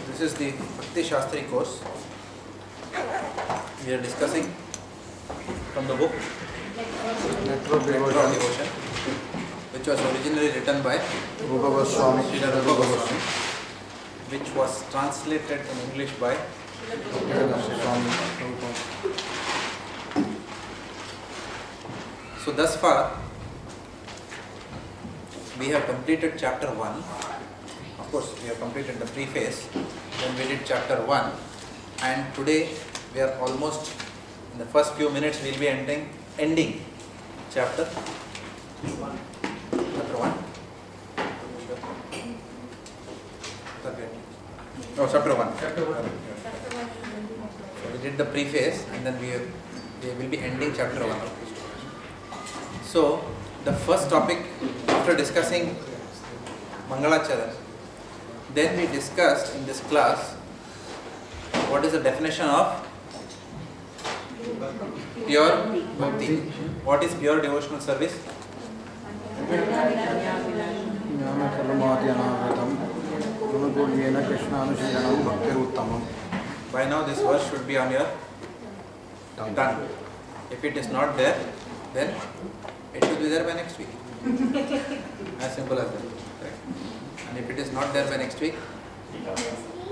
This is the Bhakti Sastri course. We are discussing from the book Nectar of Devotion, which was originally written by Bhagavad Swami Prabhupada, which was translated in English by Bhaktivedanta Swami Prabhupada. So thus far we have completed chapter 1. Of course, we have completed the preface, then we did chapter 1, and today we are almost in the first few minutes we will be ending chapter 1. Oh, chapter 1. So we did the preface and then we will be ending chapter 1. So the first topic, after discussing Mangalacharya, then we discussed in this class what is the definition of pure bhakti. What is pure devotional service? By now this verse should be on your tongue. If it is not there, then it should be there by next week. As simple as that. Right? And if it is not there by next week,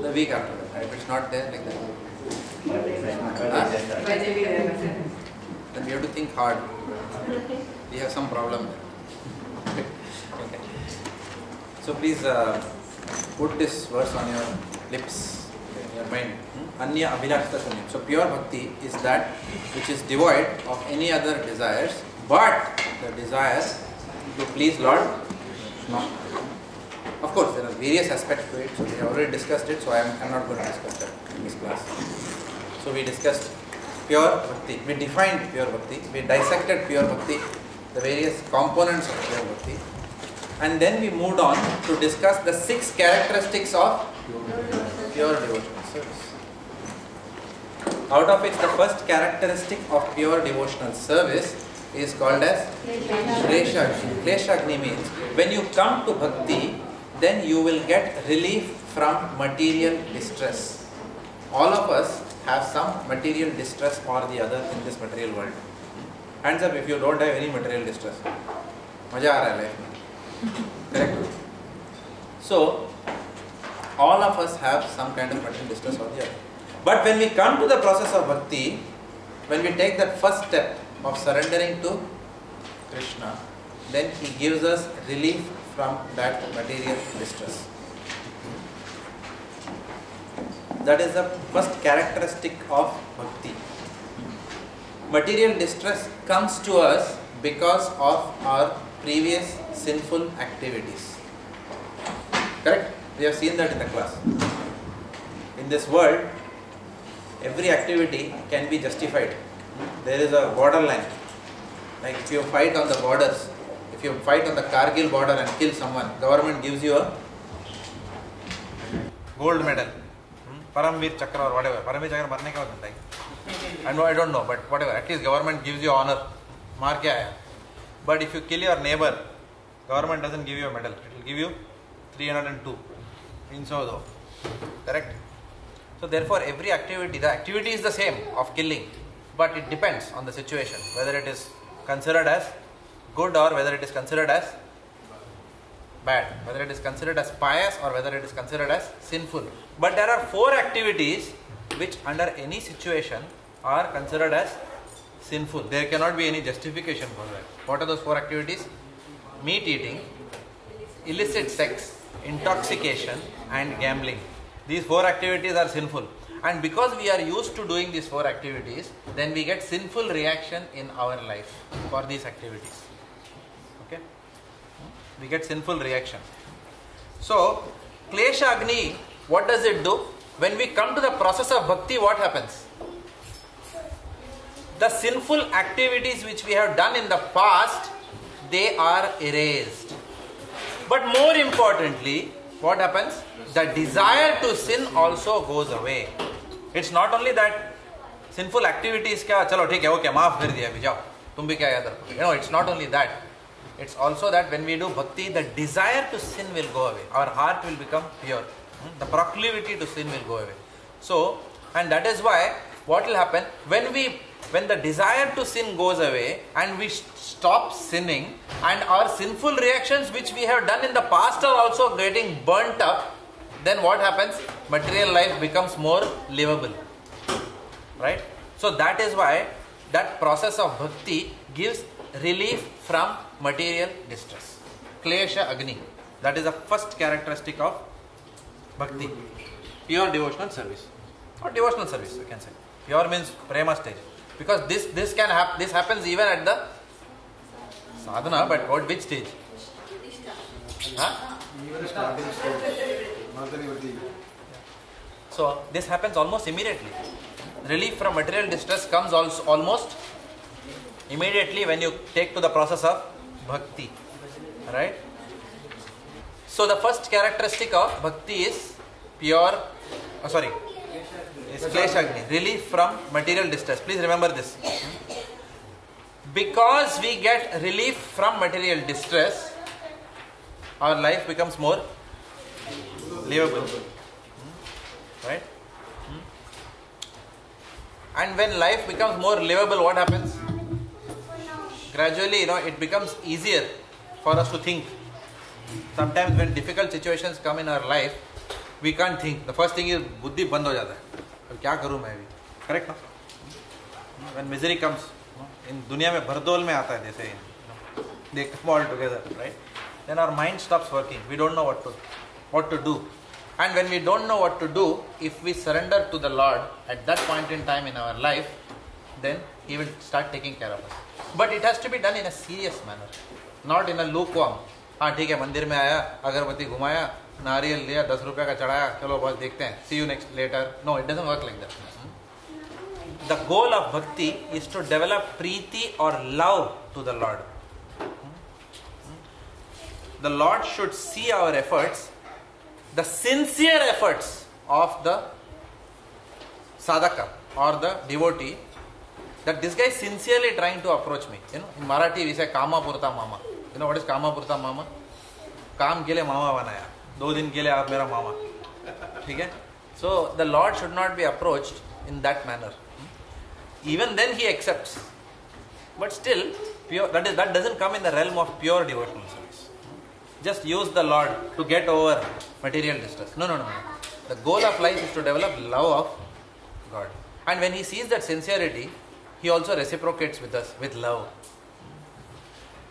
the week after that. If it's not there, like that. Then we have to think hard. We have some problem there. Okay. So please put this verse on your lips, in your mind. Anya abhilashita shunyam. So pure bhakti is that which is devoid of any other desires, but the desire to please Lord. No. Of course, there are various aspects to it, so we have already discussed it, so I am not going to discuss that in this class. So we discussed pure bhakti, we defined pure bhakti, we dissected pure bhakti, the various components of pure bhakti, and then we moved on to discuss the 6 characteristics of pure devotional service. Out of which the first characteristic of pure devotional service is called as Klesha Agni. Klesha Agni means when you come to bhakti, then you will get relief from material distress. All of us have some material distress or the other in this material world. Hands up if you don't have any material distress. Maja aa raha hai life mein. Correct? So, all of us have some kind of material distress or the other. But when we come to the process of bhakti, when we take that first step of surrendering to Krishna, then he gives us relief from that material distress. That is the first characteristic of bhakti. Material distress comes to us because of our previous sinful activities. Correct? We have seen that in the class. In this world, every activity can be justified. There is a borderline. Like if you fight on the borders, if you fight on the Kargil border and kill someone, government gives you a gold medal, Paramveer Chakra or whatever. Paramveer Chakra marne ka badta hai. I don't know, but whatever. At least government gives you honor. Maar kya hai? But if you kill your neighbor, government doesn't give you a medal. It will give you 302. Inso. Correct? So therefore, every activity, the activity is the same of killing, but it depends on the situation, whether it is considered as good or whether it is considered as bad, whether it is considered as pious or whether it is considered as sinful. But there are 4 activities which under any situation are considered as sinful. There cannot be any justification for that. What are those 4 activities? Meat eating, illicit sex, intoxication and gambling. These 4 activities are sinful. And because we are used to doing these 4 activities, then we get sinful reaction in our life for these activities. Okay? We get sinful reaction. So, Klesha Agni, what does it do? When we come to the process of bhakti, what happens? The sinful activities which we have done in the past, they are erased. But more importantly, what happens? The desire to sin also goes away. It's not only that sinful activities kya, chalo theek hai, okay, maaf kar diya, abhi jao, tum bhi kya yaad rakhoge. You know, it's not only that. It's also that when we do bhakti, the desire to sin will go away. Our heart will become pure. The proclivity to sin will go away. So, and that is why what will happen when the desire to sin goes away and we stop sinning, and our sinful reactions which we have done in the past are also getting burnt up, then what happens? Material life becomes more livable. Right? So that is why that process of bhakti gives relief from material distress. Klesha Agni. That is the first characteristic of bhakti. Pure devotional service. Or devotional service, you can say. Pure means prema stage. Because this happens even at the sadhana, but which stage? Huh? Even starting stage. So this happens almost immediately. Relief from material distress comes also almost immediately when you take to the process of bhakti. Right? So the first characteristic of bhakti is Klesha Agni, relief from material distress. Please remember this. Because we get relief from material distress, our life becomes more livable. Right? And when life becomes more livable, what happens? Gradually, it becomes easier for us to think. Sometimes when difficult situations come in our life, we can't think. The first thing is, buddhi band ho jata hai. अब क्या करूं मैं भी? Correct, no? When misery comes, in दुनिया में भरदौल में आता है जैसे, they come all together, right? Then our mind stops working. We don't know what to do. And when we don't know what to do, if we surrender to the Lord at that point in time in our life, then He will start taking care of us. But it has to be done in a serious manner, not in a lukewarm. हाँ ठीक है, मंदिर में आया, अगरबत्ती घुमाया, नारियल लिया, 10 रुपए का चढ़ाया, चलो बस देखते हैं, see you next later. No, it doesn't work like that. The goal of bhakti is to develop preeti or love to the Lord. The Lord should see our efforts, the sincere efforts of the sadhaka or the devotee, that this guy is sincerely trying to approach me. In Marathi we say kama purta mama. You know what is kama purta mama? काम के लिए मामा बनाया, 2 दिन के लिए आप मेरा मामा. ठीक है? So the Lord should not be approached in that manner. Even then He accepts, but still pure, that doesn't come in the realm of pure devotional service. Just use the Lord to get over material distress. No. The goal of life is to develop love of God, and when He sees that sincerity, He also reciprocates with us with love.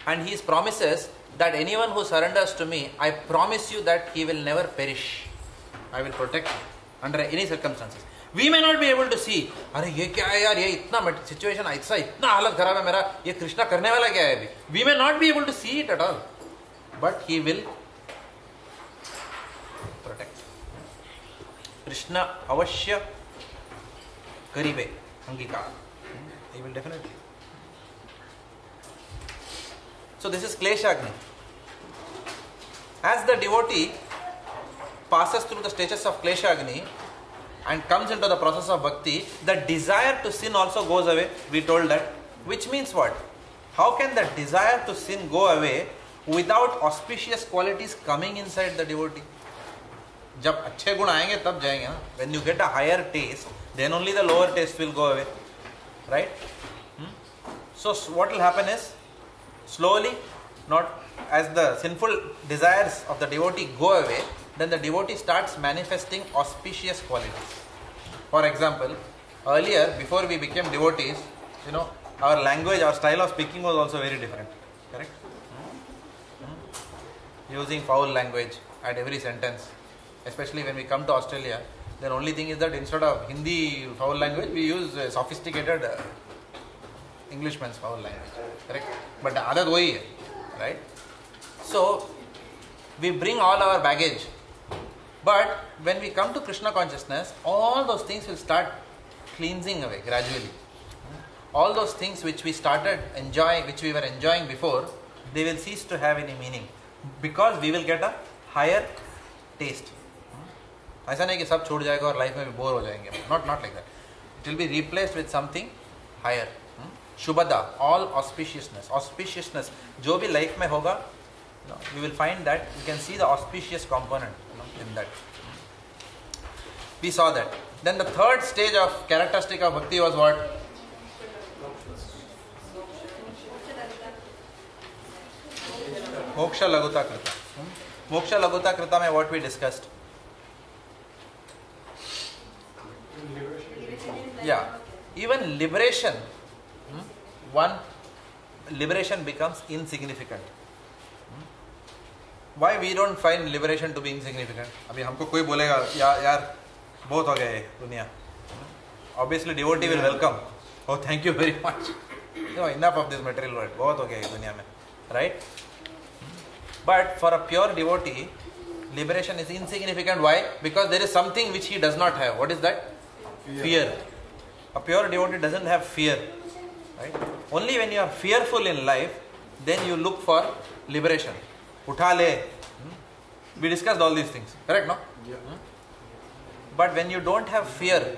And He promises that anyone who surrenders to me, I promise you that he will never perish. I will protect him under any circumstances. We may not be able to see, अरे ये क्या है यार, ये इतना situation ऐसा, इतना हालत खराब है मेरा, ये कृष्णा करने वाला क्या है अभी? We may not be able to see it at all, but He will protect. Krishna avashya karibe angikar. He will definitely. So this is Klesha Agni. As the devotee passes through the stages of Klesha Agni and comes into the process of bhakti, the desire to sin also goes away. We told that. Which means what? How can the desire to sin go away without auspicious qualities coming inside the devotee? जब अच्छे गुण आएंगे तब जाएंगे ना. When you get a higher taste, then only the lower taste will go away. Right? So what will happen is, slowly, not as the sinful desires of the devotee go away, then the devotee starts manifesting auspicious qualities. For example, earlier, before we became devotees, our language, our style of speaking was also very different. Correct? Using foul language at every sentence, especially when we come to Australia, the only thing is that instead of Hindi foul language, we use sophisticated Englishman's foul language. Correct? But the adat wahi hai, right? So, we bring all our baggage. But when we come to Krishna consciousness, all those things will start cleansing away gradually. All those things which we started enjoying, which we were enjoying before, they will cease to have any meaning, because we will get a higher taste. ऐसा नहीं कि सब छूट जाएगा और life में भी bore हो जाएंगे. Not like that. It will be replaced with something higher. Shubhada, all auspiciousness. Auspiciousness, जो भी लाइफ में होगा, you will find that you can see the auspicious component in that. We saw that. Then the third stage of characteristic of bhakti was what? Moksha Laguta Krita. Moksha Laguta Krita mein what we discussed? Yeah. Even liberation, liberation becomes insignificant. Why we don't find liberation to be insignificant? अभी हमको कोई बोलेगा यार बहुत हो गया ये दुनिया. Obviously devotee will welcome. Oh, thank you very much. Enough of this material world. बहुत हो गया ये दुनिया में, right? But for a pure devotee, liberation is insignificant. Why? Because there is something which he does not have. What is that? Fear. A pure devotee doesn't have fear. Right? Only when you are fearful in life, then you look for liberation. Utha le. We discussed all these things. Correct, no? Yeah. But when you don't have fear,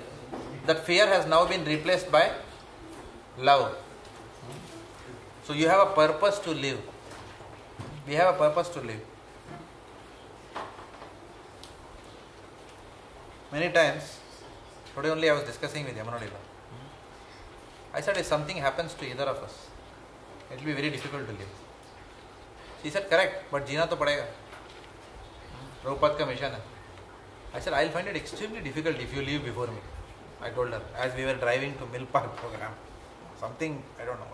that fear has now been replaced by love. So you have a purpose to live. We have a purpose to live. Many times, today only I was discussing with Yamunadila. I said, if something happens to either of us, it will be very difficult to live. She said, correct, but जीना तो पड़ेगा. Prabhupada का mission है. I said, I'll find it extremely difficult if you leave before me. I told her, as we were driving to Mill Park program. Something, I don't know.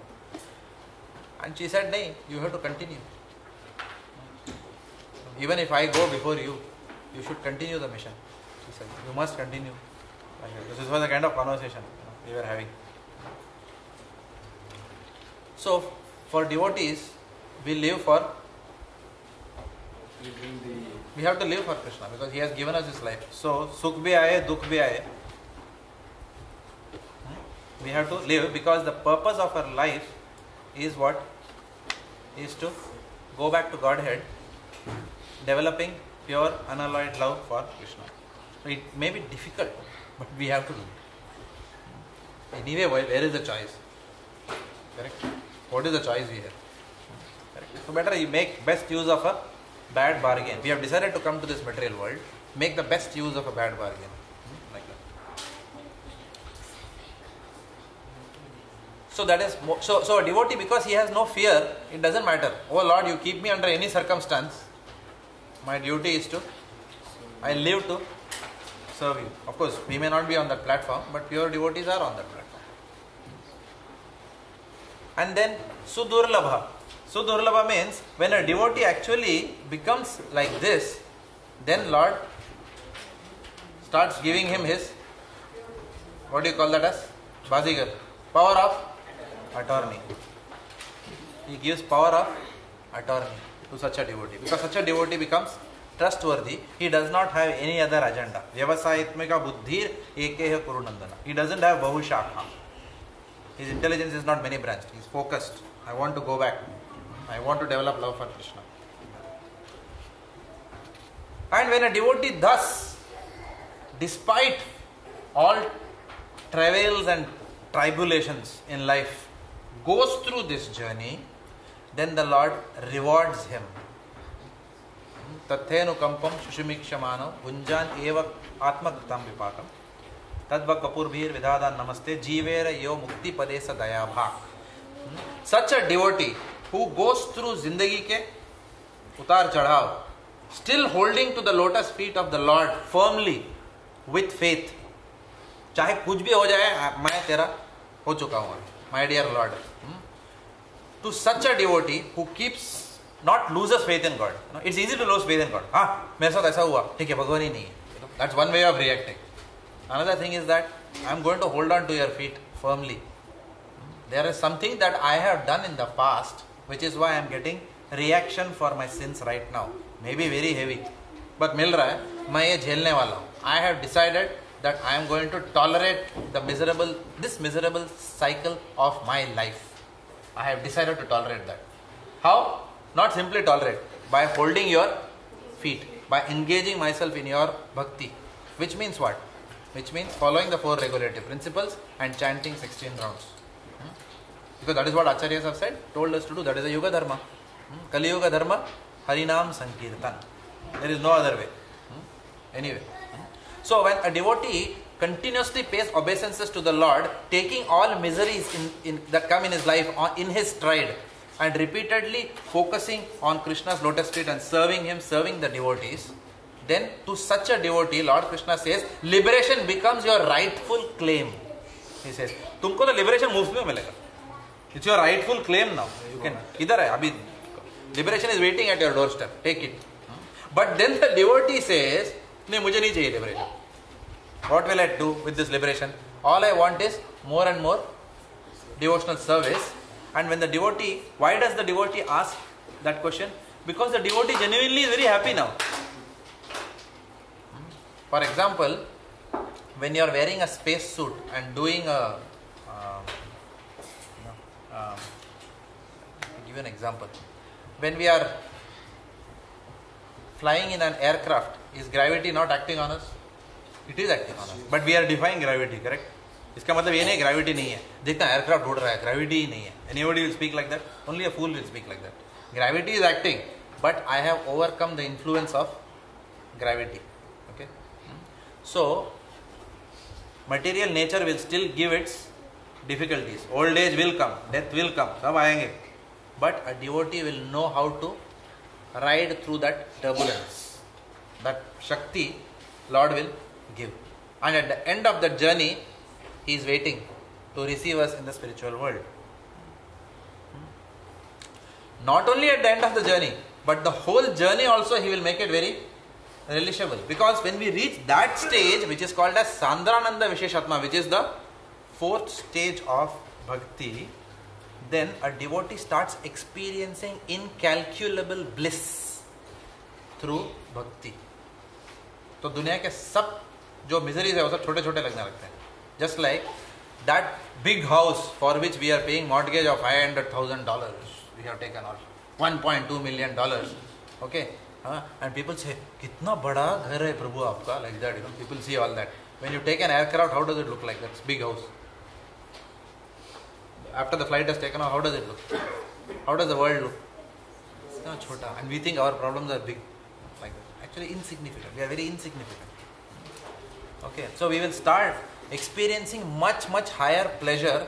And she said, no, you have to continue. Even if I go before you, you should continue the mission. She said, you must continue. This was the kind of conversation we were having. So, for devotees, we live for, we have to live for Krishna because He has given us His life. So, Sukh bhi aaye, Dukh bhi aaye. We have to live because the purpose of our life is what? Is to go back to Godhead, developing pure, unalloyed love for Krishna. So it may be difficult, but we have to do it. Anyway, where is the choice? Correct? What is the choice we have? Correct? So better you make best use of a bad bargain. We have decided to come to this material world, make the best use of a bad bargain. Like that. So that is, so a devotee, because he has no fear, it doesn't matter. Oh Lord, you keep me under any circumstance. My duty is to, I live to serve you. Of course, we may not be on that platform, but pure devotees are on that platform. And then, Sudurlabha. Sudurlabha means, when a devotee actually becomes like this, then Lord starts giving him his, what do you call that as? Bazigar. Power of attorney. He gives power of attorney to such a devotee. Because such a devotee becomes trustworthy. He does not have any other agenda. Vyavasayitmika buddhir ekeha kurunandana. He doesn't have bahushakha. His intelligence is not many branched. He is focused. I want to go back. I want to develop love for Krishna. And when a devotee thus, despite all travails and tribulations in life, goes through this journey, then the Lord rewards him. Tathenu kampam shushimikshamano gunjan eva atmakritam vipakam tadva kapurbhir vidhadan namaste jivera yo mukti padesa dayabha. Such a devotee who goes through zindagi ke utar chadhav, still holding to the lotus feet of the Lord firmly with faith. चाहे कुछ भी हो जाए, मैं तेरा हो चुका हूँ, my dear Lord. To such a devotee who keeps, not loses faith in God. It's easy to lose faith in God. मेरे साथ ऐसा हुआ, ठीक है, भगवान ही नहीं है. That's one way of reacting. Another thing is that I'm going to hold on to your feet firmly. There is something that I have done in the past, which is why I'm getting reaction for my sins right now. Maybe very heavy, but मिल रहा है, मैं ये झेलने वाला हूँ. I have decided that I am going to tolerate this miserable cycle of my life. I have decided to tolerate that. How? Not simply tolerate, by holding your feet, by engaging myself in your bhakti. Which means what? Which means following the 4 regulative principles and chanting 16 rounds. Because that is what Acharyas have said, told us to do. That is a Yuga Dharma. Kali Yuga Dharma, Harinam Sankirtan. There is no other way. Anyway. So when a devotee continuously pays obeisances to the Lord, taking all miseries that come in his life in his stride, and repeatedly focusing on Krishna's lotus feet and serving him, serving the devotees, then to such a devotee, Lord Krishna says, liberation becomes your rightful claim. He says, तुमको तो liberation मुफ्त में मिलेगा. It's your rightful claim now. You can, इधर है अभी. Liberation is waiting at your doorstep. Take it. But then the devotee says, नहीं मुझे नहीं चाहिए liberation. What will I do with this liberation? All I want is more and more devotional service. And when the devotee, why does the devotee ask that question? Because the devotee genuinely is very happy now. For example, when you are wearing a space suit and doing a, I'll give you an example. When we are flying in an aircraft, is gravity not acting on us? It is acting on us. But we are defying gravity, correct? इसका मतलब ये नहीं gravity नहीं है. देखना aircraft उड़ रहा है, ग्रेविटी ही नहीं है. Anybody will speak like that? Only a fool will speak like that. Gravity is acting, but I have overcome the influence of gravity. Okay? So, material nature will still give its difficulties. Old age will come, death will come, सब आएंगे. But a devotee will know how to ride through that turbulence. That Shakti, Lord will give. And at the end of that journey, He is waiting to receive us in the spiritual world. Not only at the end of the journey, but the whole journey also He will make it very relishable. Because when we reach that stage, which is called as Sandrananda Visheshatma, which is the fourth stage of Bhakti, then a devotee starts experiencing incalculable bliss through Bhakti. तो दुनिया के सब जो miseries है वो सब छोटे छोटे लगने लगते हैं. Just like that big house for which we are paying mortgage of $500,000, we have taken out $1.2 million. Okay, and people say, "कितना बड़ा घर है प्रभु आपका?" Like that, people see all that. When you take an aircraft, how does it look like? That's big house. After the flight has taken off, how does it look? How does the world look? It's not chota, and we think our problems are big, like that. Actually, insignificant. We are very insignificant. Okay, so we will start experiencing much higher pleasure,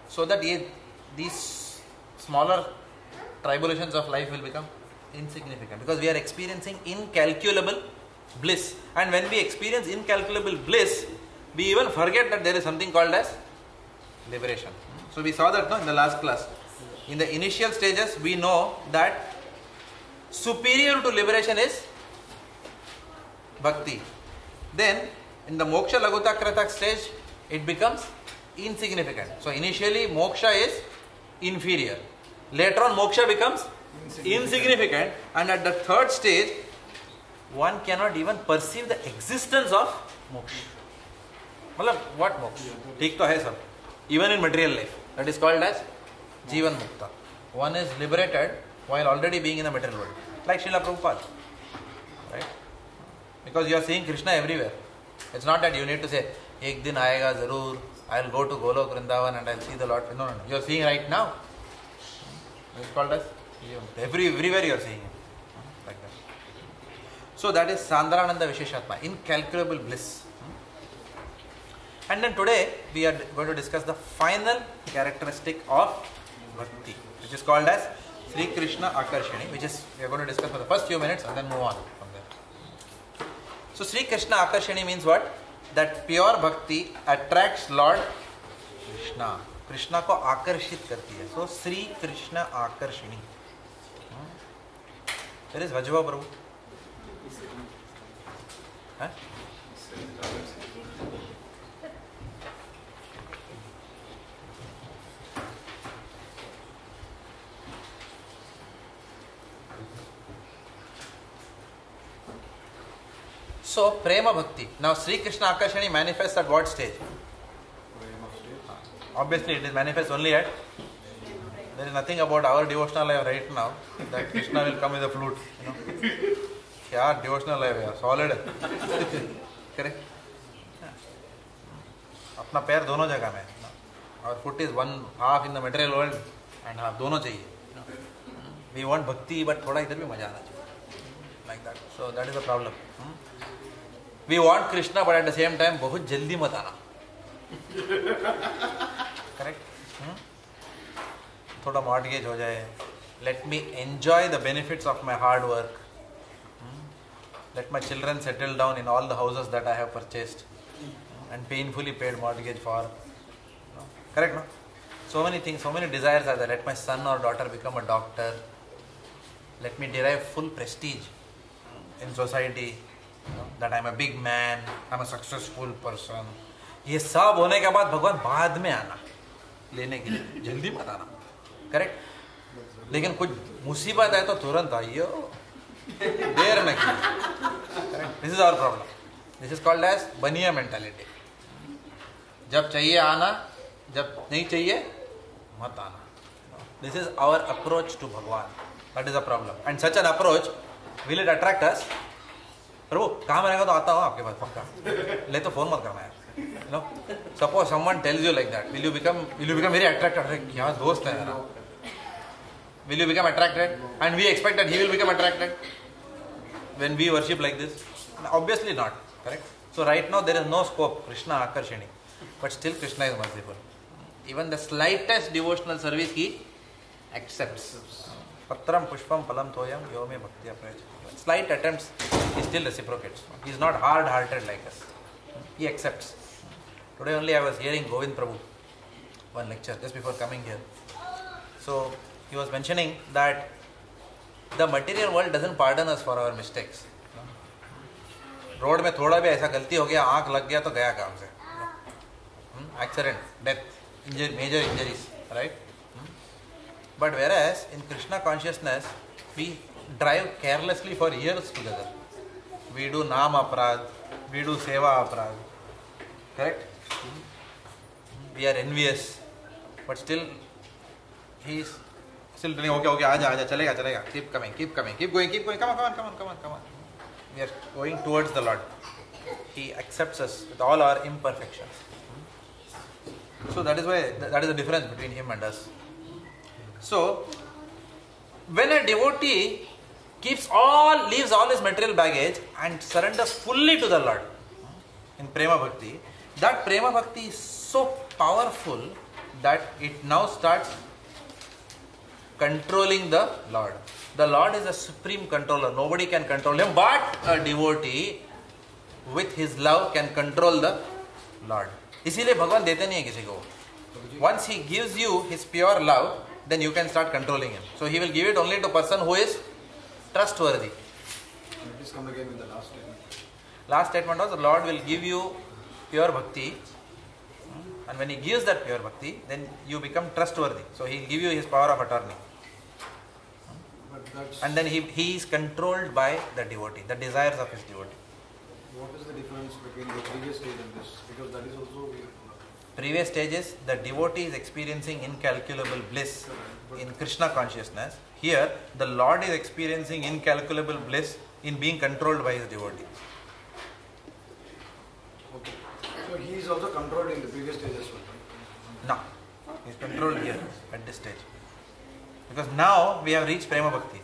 so that these smaller tribulations of life will become insignificant, because we are experiencing incalculable bliss. And when we experience incalculable bliss, we even forget that there is something called as liberation. So we saw that in the last class. In the initial stages, we know that superior to liberation is bhakti. Then in the moksha laguta kratak stage, it becomes insignificant. So initially moksha is inferior. Later on moksha becomes insignificant. And at the third stage, one cannot even perceive the existence of moksha. मतलब what moksha? ठीक तो है सब. Even in material life. That is called as Jivan Mukta. One is liberated while already being in the material world. Like Srila Prabhupada. Right? Because you are seeing Krishna everywhere. It's not that you need to say, Ek din aayega zarur, I'll go to Golok Vrindavan and I'll see the Lord. No. You are seeing right now. It's called as everywhere you are seeing Him. Like that. So that is Sandrananda Visheshatma, incalculable bliss. And then today we are going to discuss the final characteristic of Bhakti, which is called as Sri Krishna Akarshani, which is we are going to discuss for the first few minutes and then move on from there. So Sri Krishna Akarshani means what? That pure Bhakti attracts Lord Krishna. Krishna को आकर्षित करती है. So Sri Krishna Akarshani. There is Vajva Prabhu. Huh? So, Prema Bhakti. Now, Sri Krishna Akarshani manifests at what stage? Obviously, it is manifests only at. There is nothing about our devotional life right now that Krishna will come with a flute. क्या devotional life है? Solid है. Correct? अपना पैर दोनों जगह में. Our foot is one half in the material world and half दोनों चाहिए. We want bhakti, but थोड़ा इधर भी मजा आना चाहिए. Like that. So that is the problem. We want Krishna, but at the same time, बहुत जल्दी मत आना. Correct? थोड़ा mortgage हो जाए. Let me enjoy the benefits of my hard work. Let my children settle down in all the houses that I have purchased and painfully paid mortgage for. No? Correct, no? So many things, so many desires are there. Let my son or daughter become a doctor. Let me derive full prestige in society. That I am a big man, I am a successful person. ये सब होने के बाद भगवान बाद में आना लेने के लिए, जल्दी मत आना. करेक्ट. लेकिन कुछ मुसीबत है तो तुरंत आइयो, देर में क्यों. Correct. This is our problem. This is called as Bania mentality. जब चाहिए आना, जब नहीं चाहिए मत आना. This is our approach to भगवान. That is a problem. And such an approach will it attract us. प्रभु काम रहेगा तो आता हो आपके पास पक्का. ले तो फोन मत करना यार. You know, suppose someone tells you like that, will you become very attracted? अरे क्या दोस्त है यार. Will you become attracted? And we expect that he will become attracted when we worship like this? Obviously not. Correct? So right now there is no scope Krishna Akarshini, but still Krishna is merciful. Even the slightest devotional service he accepts. Patram pushpam palam thoyam yome bhaktiya prayach. Slight attempts he still reciprocates. He is not hard-hearted like us. He accepts. Today only I was hearing Govind Prabhu, one lecture just before coming here. So he was mentioning that the material world doesn't pardon us for our mistakes. Road में थोड़ा भी ऐसा गलती हो गया, आंख लग गया तो गया काम से. Accident, death, major injuries, right? But whereas in Krishna consciousness, we drive carelessly for years together. We do Nam Aparad, we do Seva Aparad. Correct? We are envious, but still he is still telling, okay, aja, chalega, keep coming, keep going, come on. We are going towards the Lord. He accepts us with all our imperfections. So that is the difference between him and us. So when a devotee leaves all his material baggage and surrenders fully to the Lord in Prema Bhakti, that Prema Bhakti is so powerful that it now starts controlling the Lord. The Lord is a supreme controller. Nobody can control him, but a devotee with his love can control the Lord. इसीलिए भगवान देते नहीं है किसी को. Once he gives you his pure love, then you can start controlling him. So he will give it only to a person who is trustworthy. Please come again with the last statement. Last statement was the Lord will give you pure bhakti, and when he gives that pure bhakti, then you become trustworthy. So he will give you his power of attorney. And then he is controlled by the devotee, the desires of his devotee. What is the difference between the previous stage and this? Because that is also... Previous stages, the devotee is experiencing incalculable bliss in Krishna consciousness. Here, the Lord is experiencing incalculable bliss in being controlled by his devotee. Okay. So he is also controlled in the previous stage as well? No. He is controlled here, at this stage. Because now we have reached Prema Bhakti.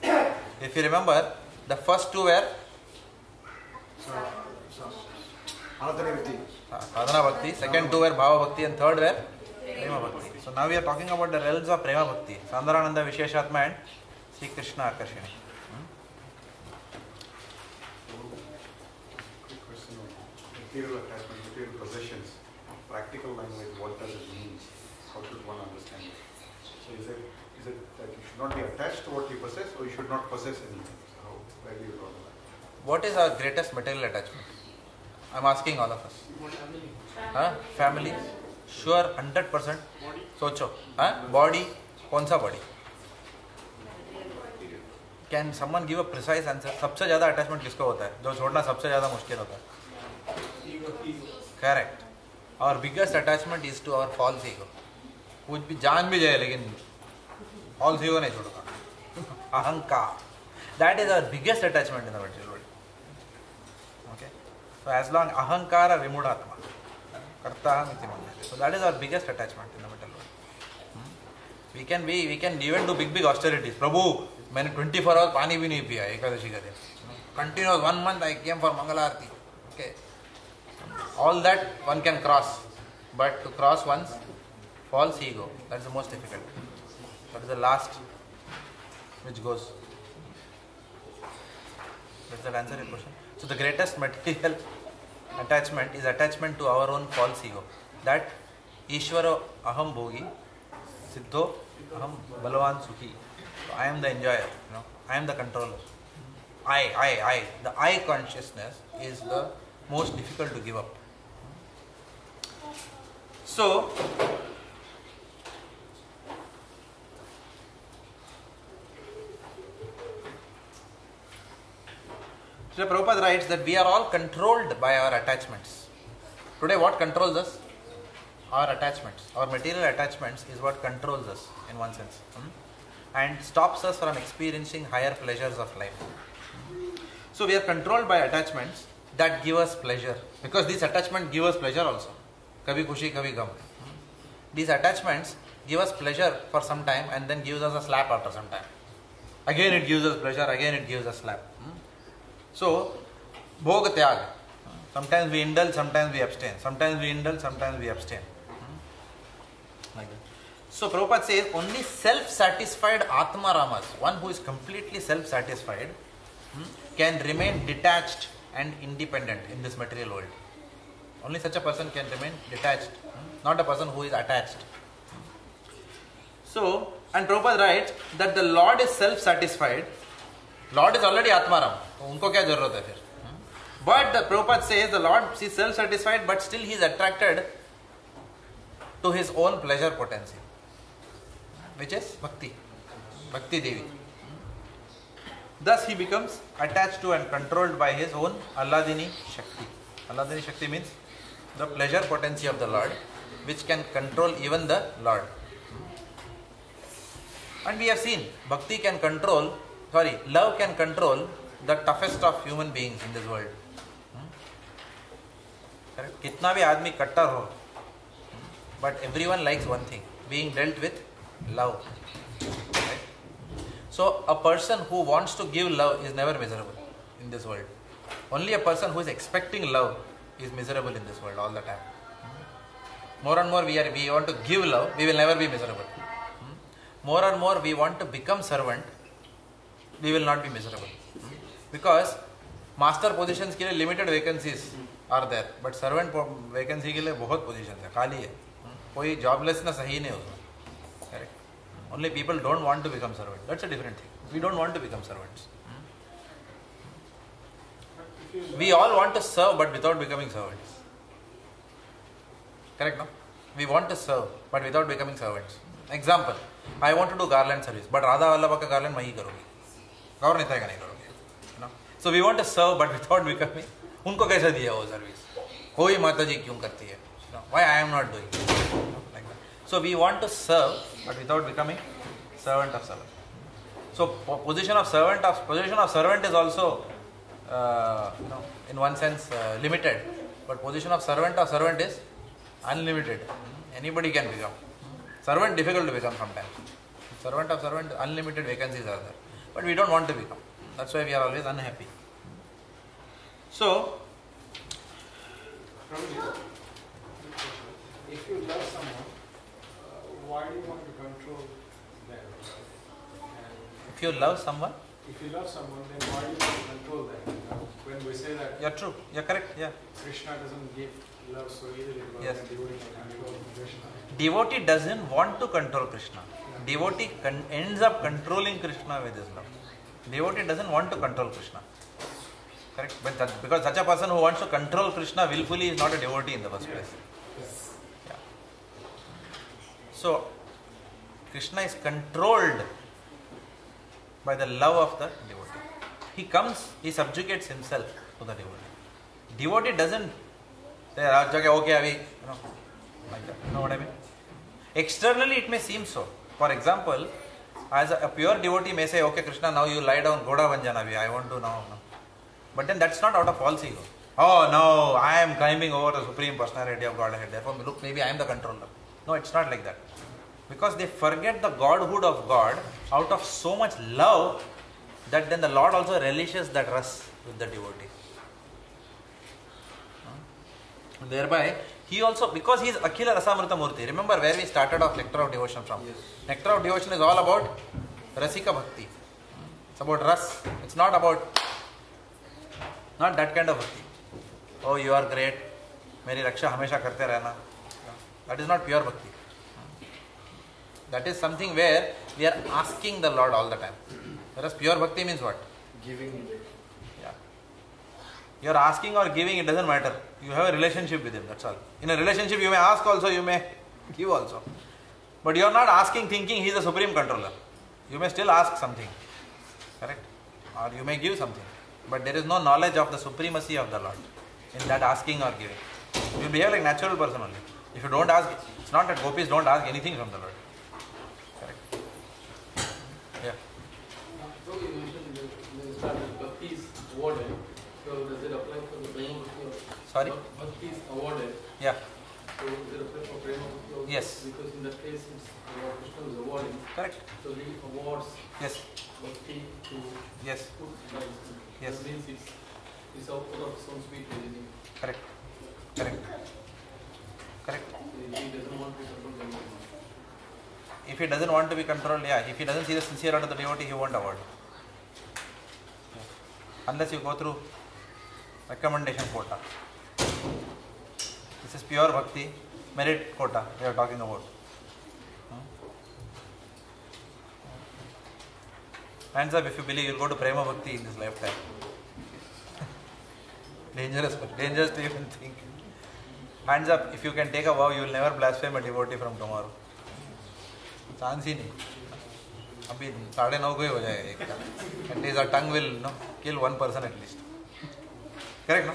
If you remember, the first two were Sadhana Bhakti, second two were Bhava Bhakti, and third were Prema Bhakti. So now we are talking about the realms of Prema Bhakti, Sandharananda Visheshatma and Sri Krishna Akarshini. Quick question on material attachment, material possessions. Practical language, what does it mean? How should one understand it? So is it that you should not be attached to what you possess, or you should not possess anything? So where do you draw the line? What is our greatest material attachment? I am asking all of us. Family. Sure, 100%. सोचो. Body. कौन सा body? Can someone give a precise answer? सबसे ज़्यादा attachment किसको होता है? जो छोड़ना सबसे ज़्यादा मुश्किल होता है. Correct. Our biggest attachment is to our false ego. कुछ भी जान भी जाए लेकिन false ego नहीं छोड़ता. अहंकार. That is our biggest attachment in the material world. Okay. So as long ahankara vimudhatma, kartaham iti manyate. So that is our biggest attachment in the material world. We can even do big austerities. Prabhu, मैंने 24 hours पानी भी नहीं पिया एकादशी का दिन. Continuous 1 month I came for Mangala Aarti. Okay. all that one can cross. But to cross one's false ego, that's the most difficult. That is the last which goes. Does that answer your question? So the greatest material attachment is attachment to our own false ego. That Ishvaro aham bhogi, siddho aham balavan sukhi. So I am the enjoyer, I am the controller. I. The I consciousness is the most difficult to give up. So, Srila Prabhupada writes that we are all controlled by our attachments. Today what controls us? Our attachments. Our material attachments is what controls us in one sense. And stops us from experiencing higher pleasures of life. So we are controlled by attachments that give us pleasure. Because these attachments give us pleasure also. Kabhi khushi, kabhi gum. These attachments give us pleasure for some time and then gives us a slap after some time. Again it gives us pleasure, again it gives us slap. So, bhog tyag. Sometimes we indulge, sometimes we abstain. Sometimes we indulge, sometimes we abstain. Like that. So Prabhupada says only self-satisfied Atma Ramas, one who is completely self-satisfied, can remain detached and independent in this material world. Only such a person can remain detached, not a person who is attached. So, and Prabhupada writes that the Lord is self-satisfied. Lord is already Atmaram. Unko kya jarurat hai fir? But the Prabhupada says the Lord is self-satisfied, but still he is attracted to his own pleasure potency, which is Bhakti. Bhakti Devi. Thus he becomes attached to and controlled by his own Alladini Shakti. Alladini Shakti means the pleasure potency of the Lord, which can control even the Lord. And we have seen, Bhakti can control, love can control the toughest of human beings in this world. Correct? Kitna bhi aadmi kattar ho, but everyone likes one thing, being dealt with love. Right? So a person who wants to give love is never miserable in this world. Only a person who is expecting love is miserable in this world all the time. More and more we want to give love, we will never be miserable. More and more we want to become servant, we will not be miserable. Because master positions के लिए limited vacancies are there, but servant vacancy के लिए बहुत positions है, खाली है. कोई joblessness है ही नहीं उसमें. Correct? Only people don't want to become servant. That's a different thing. We don't want to become servants. We all want to serve, but without becoming servants. Correct, no? We want to serve, but without becoming servants. Example, I want to do garland service, but Radha Vallabha ka garland मैं ही करूँगी. गौर नहीं नहीं करोगे. So we want to serve, but without becoming. उनको कैसे दिया वो service? कोई माता जी क्यों करती है? Why I am not doing? Like that. So we want to serve, but without becoming servant of servant. So position of servant is also, in one sense limited, but position of servant is unlimited. Anybody can become. Servant difficult to become sometimes. Servant of servant, unlimited vacancies are there. But we don't want to become. That's why we are always unhappy. So, if you love someone, why do you want to control them? If you love someone, then why do you want to control them? When we say that, you're true, you're correct, yeah. Krishna doesn't give love so easily because yes. the devotee can control Krishna. Devotee doesn't want to control Krishna. Devotee ends up controlling Krishna with his love. Devotee doesn't want to control Krishna. Correct? But because such a person who wants to control Krishna willfully is not a devotee in the first place. Yeah. So, Krishna is controlled by the love of the devotee. He subjugates himself to the devotee. Devotee doesn't say, okay, like that. You know what I mean? Externally it may seem so. For example, as a pure devotee may say, okay Krishna, now you lie down, Goda Vanjanavi, I want to now. But then that's not out of false ego. Oh no, I am climbing over the Supreme Personality of Godhead. Therefore, look, maybe I am the controller. No, it's not like that. Because they forget the Godhood of God out of so much love that then the Lord also relishes that rasa with the devotee. Thereby, he also, because he is Akhila Rasamrita Murti. Remember where we started off Nectar of Devotion from? Yes. Nectar of Devotion is all about Rasika Bhakti. It's about Ras. It's not about, not that kind of Bhakti. Oh, you are great. Meri Raksha Hamesha Karte Rehna. That is not pure Bhakti. That is something where we are asking the Lord all the time. Whereas pure Bhakti means what? Giving. Yeah. You are asking or giving, it doesn't matter. You have a relationship with Him, that's all. In a relationship, you may ask also, you may give also. But you are not asking thinking He is the supreme controller. You may still ask something. Correct? Or you may give something. But there is no knowledge of the supremacy of the Lord in that asking or giving. You behave like natural person only. If you don't ask, it's not that gopis don't ask anything from the Lord. Correct? Yeah. So you mentioned in the start that Bhakti is awarded. So does it apply for the Prema Bhakti also? Sorry? Bhakti is awarded. Yeah. So does it apply for Prema Bhakti also? Yes. Because in that case, it's Lord Krishna is awarding. Correct. So he awards Yes. Bhakti to Yes. Yes. That means it's out of his own sweet reasoning. Correct. Correct. Correct. He doesn't want to control them. If he doesn't want to be controlled, yeah. If he doesn't see the sincere heart of the devotee, he won't award. Unless you go through recommendation quota. This is pure bhakti, merit quota we are talking about. Hands up if you believe you'll go to Prema Bhakti in this lifetime. Dangerous to even think. Hands up if you can take a vow, you will never blaspheme a devotee from tomorrow. Chance ही नहीं. अभी 9:30 को ही हो जाएगा एक का. At least our tongue will kill one person at least. Correct, no?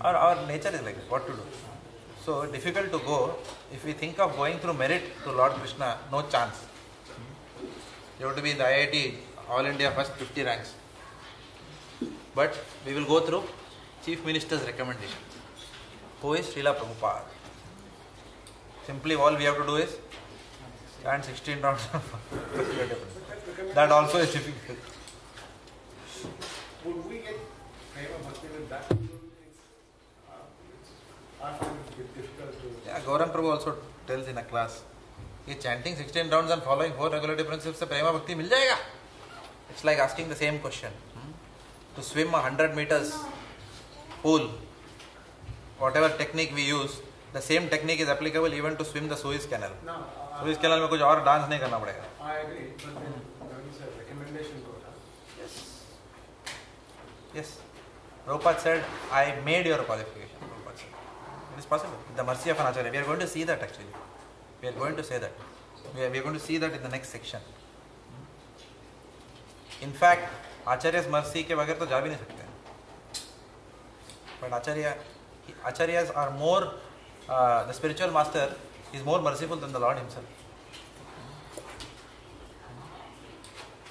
Our nature is like that. What to do? So difficult to go. If we think of going through merit to Lord Krishna, no chance. You have to be in the IIT, All India first 50 ranks. But we will go through Chief Minister's recommendation. Who is Srila Prabhupada? Simply all we have to do is chant 16 rounds. That also is difficult. Would we get Prema Bhakti with that? I find it a bit difficult to. Yeah, Gaurang Prabhu also tells in a class, कि chanting 16 rounds and following 4 regulative principles से प्रेमा भक्ति मिल जाएगा? It's like asking the same question. To swim 100 meters pool, whatever technique we use, the same technique is applicable even to swim the Suez Canal. No, Suez Canal में कुछ और dance नहीं करना पड़ेगा. I agree, but then when you say recommendation quota. Yes. Yes. Prabhupada said, I made your qualification. Prabhupada said. It is possible. The mercy of an Acharya. We are going to see that actually. We are going to say that. We are going to see that in the next section. In fact, Acharya's mercy के बगैर तो जा भी नहीं सकते. But Acharyas are more, the spiritual master is more merciful than the Lord himself.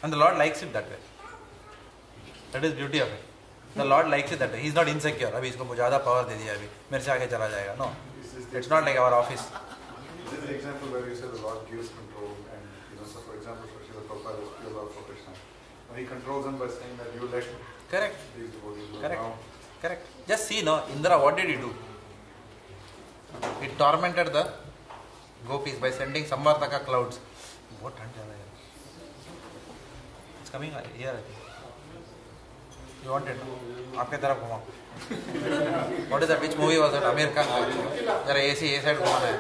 And the Lord likes it that way. That is beauty of it. The Lord likes it that way. He is not insecure. अभी इसको ज़्यादा power दे दिया अभी मेरे से आगे चला जाएगा. No, it's not like our office. This is the example where you say the Lord gives control, and so for example, Srila Prabhupada is pure love for Krishna. Now he controls them by saying that you let Correct. these devotees go Correct. now. Correct. Just see, no, Indra, what did he do? He tormented the gopis by sending Samvartaka clouds. What it's coming here, I think. You want it? आपके तरफ घुमाओ. What is that? Which movie was that? Amir Khan. जरा AC ये side घुमाना है.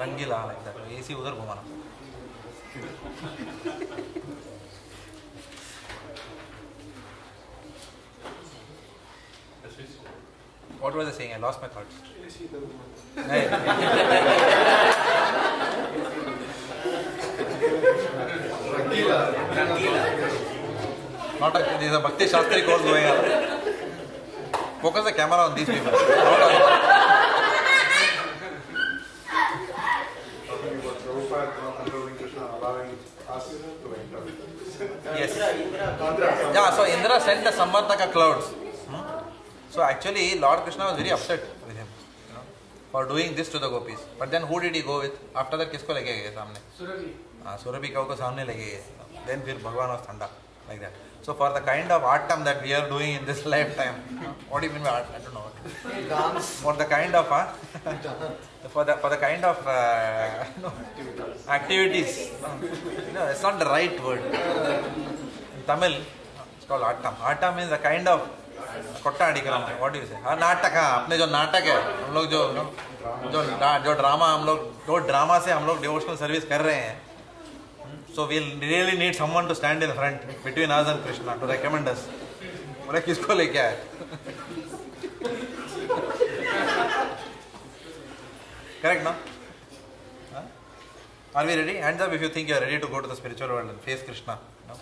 रंगीला like that. AC उधर घुमाना. What was I saying? I lost my thoughts. Not a, there is a Bhakti Sastri course going on. Focus the camera on these people. Talking about Prabhupada controlling Krishna, allowing us to enter. Yes. Yeah, so Indra sent the Samvartaka clouds. So actually, Lord Krishna was very upset with him, for doing this to the gopis. But then who did he go with? After that, किसको लेके गए सामने? Surabhi. Surabhi को सामने लेके गए. Then फिर भगवान was ठंडा, like that. So for the kind of artam that we are doing in this lifetime, what do you mean by art? I don't know. Dance. for the kind of for the kind of activities. No, it's not the right word. In Tamil, it's called Attam. Attam means the kind of kotta adikaram. What do you say? नाटक हाँ अपने जो नाटक है हम लोग जो drama हम लोग जो ड्रामा से हम लोग डिवोशनल सर्विस कर रहे हैं. So we'll really need someone to stand in front between us and Krishna to recommend us. बोले किसको लेके आए? Correct, no? Huh? Are we ready? Hands up if you think you are ready to go to the spiritual world and face Krishna. No?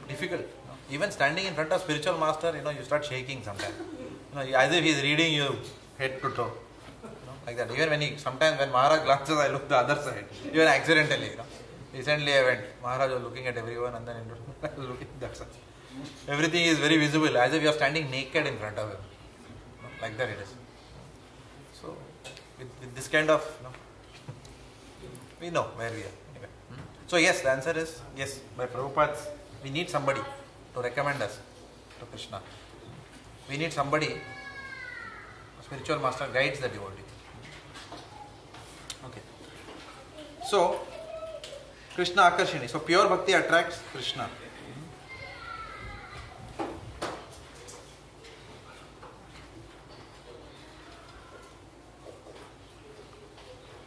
Difficult. No? Even standing in front of spiritual master, you start shaking sometimes. As if he is reading you head to toe. Like that. Even sometimes when Maharaj glances, I look the other side. Even accidentally. Recently I went. Maharaj was looking at everyone and then looking that side. Everything is very visible, as if you are standing naked in front of him. Like that it is. So, with this kind of, we know where we are. Anyway. So yes, the answer is yes. By Prabhupada's, we need somebody to recommend us to Krishna. We need somebody, a spiritual master guides the devotee. Okay. So, Krishna Akarshini. So pure bhakti attracts Krishna.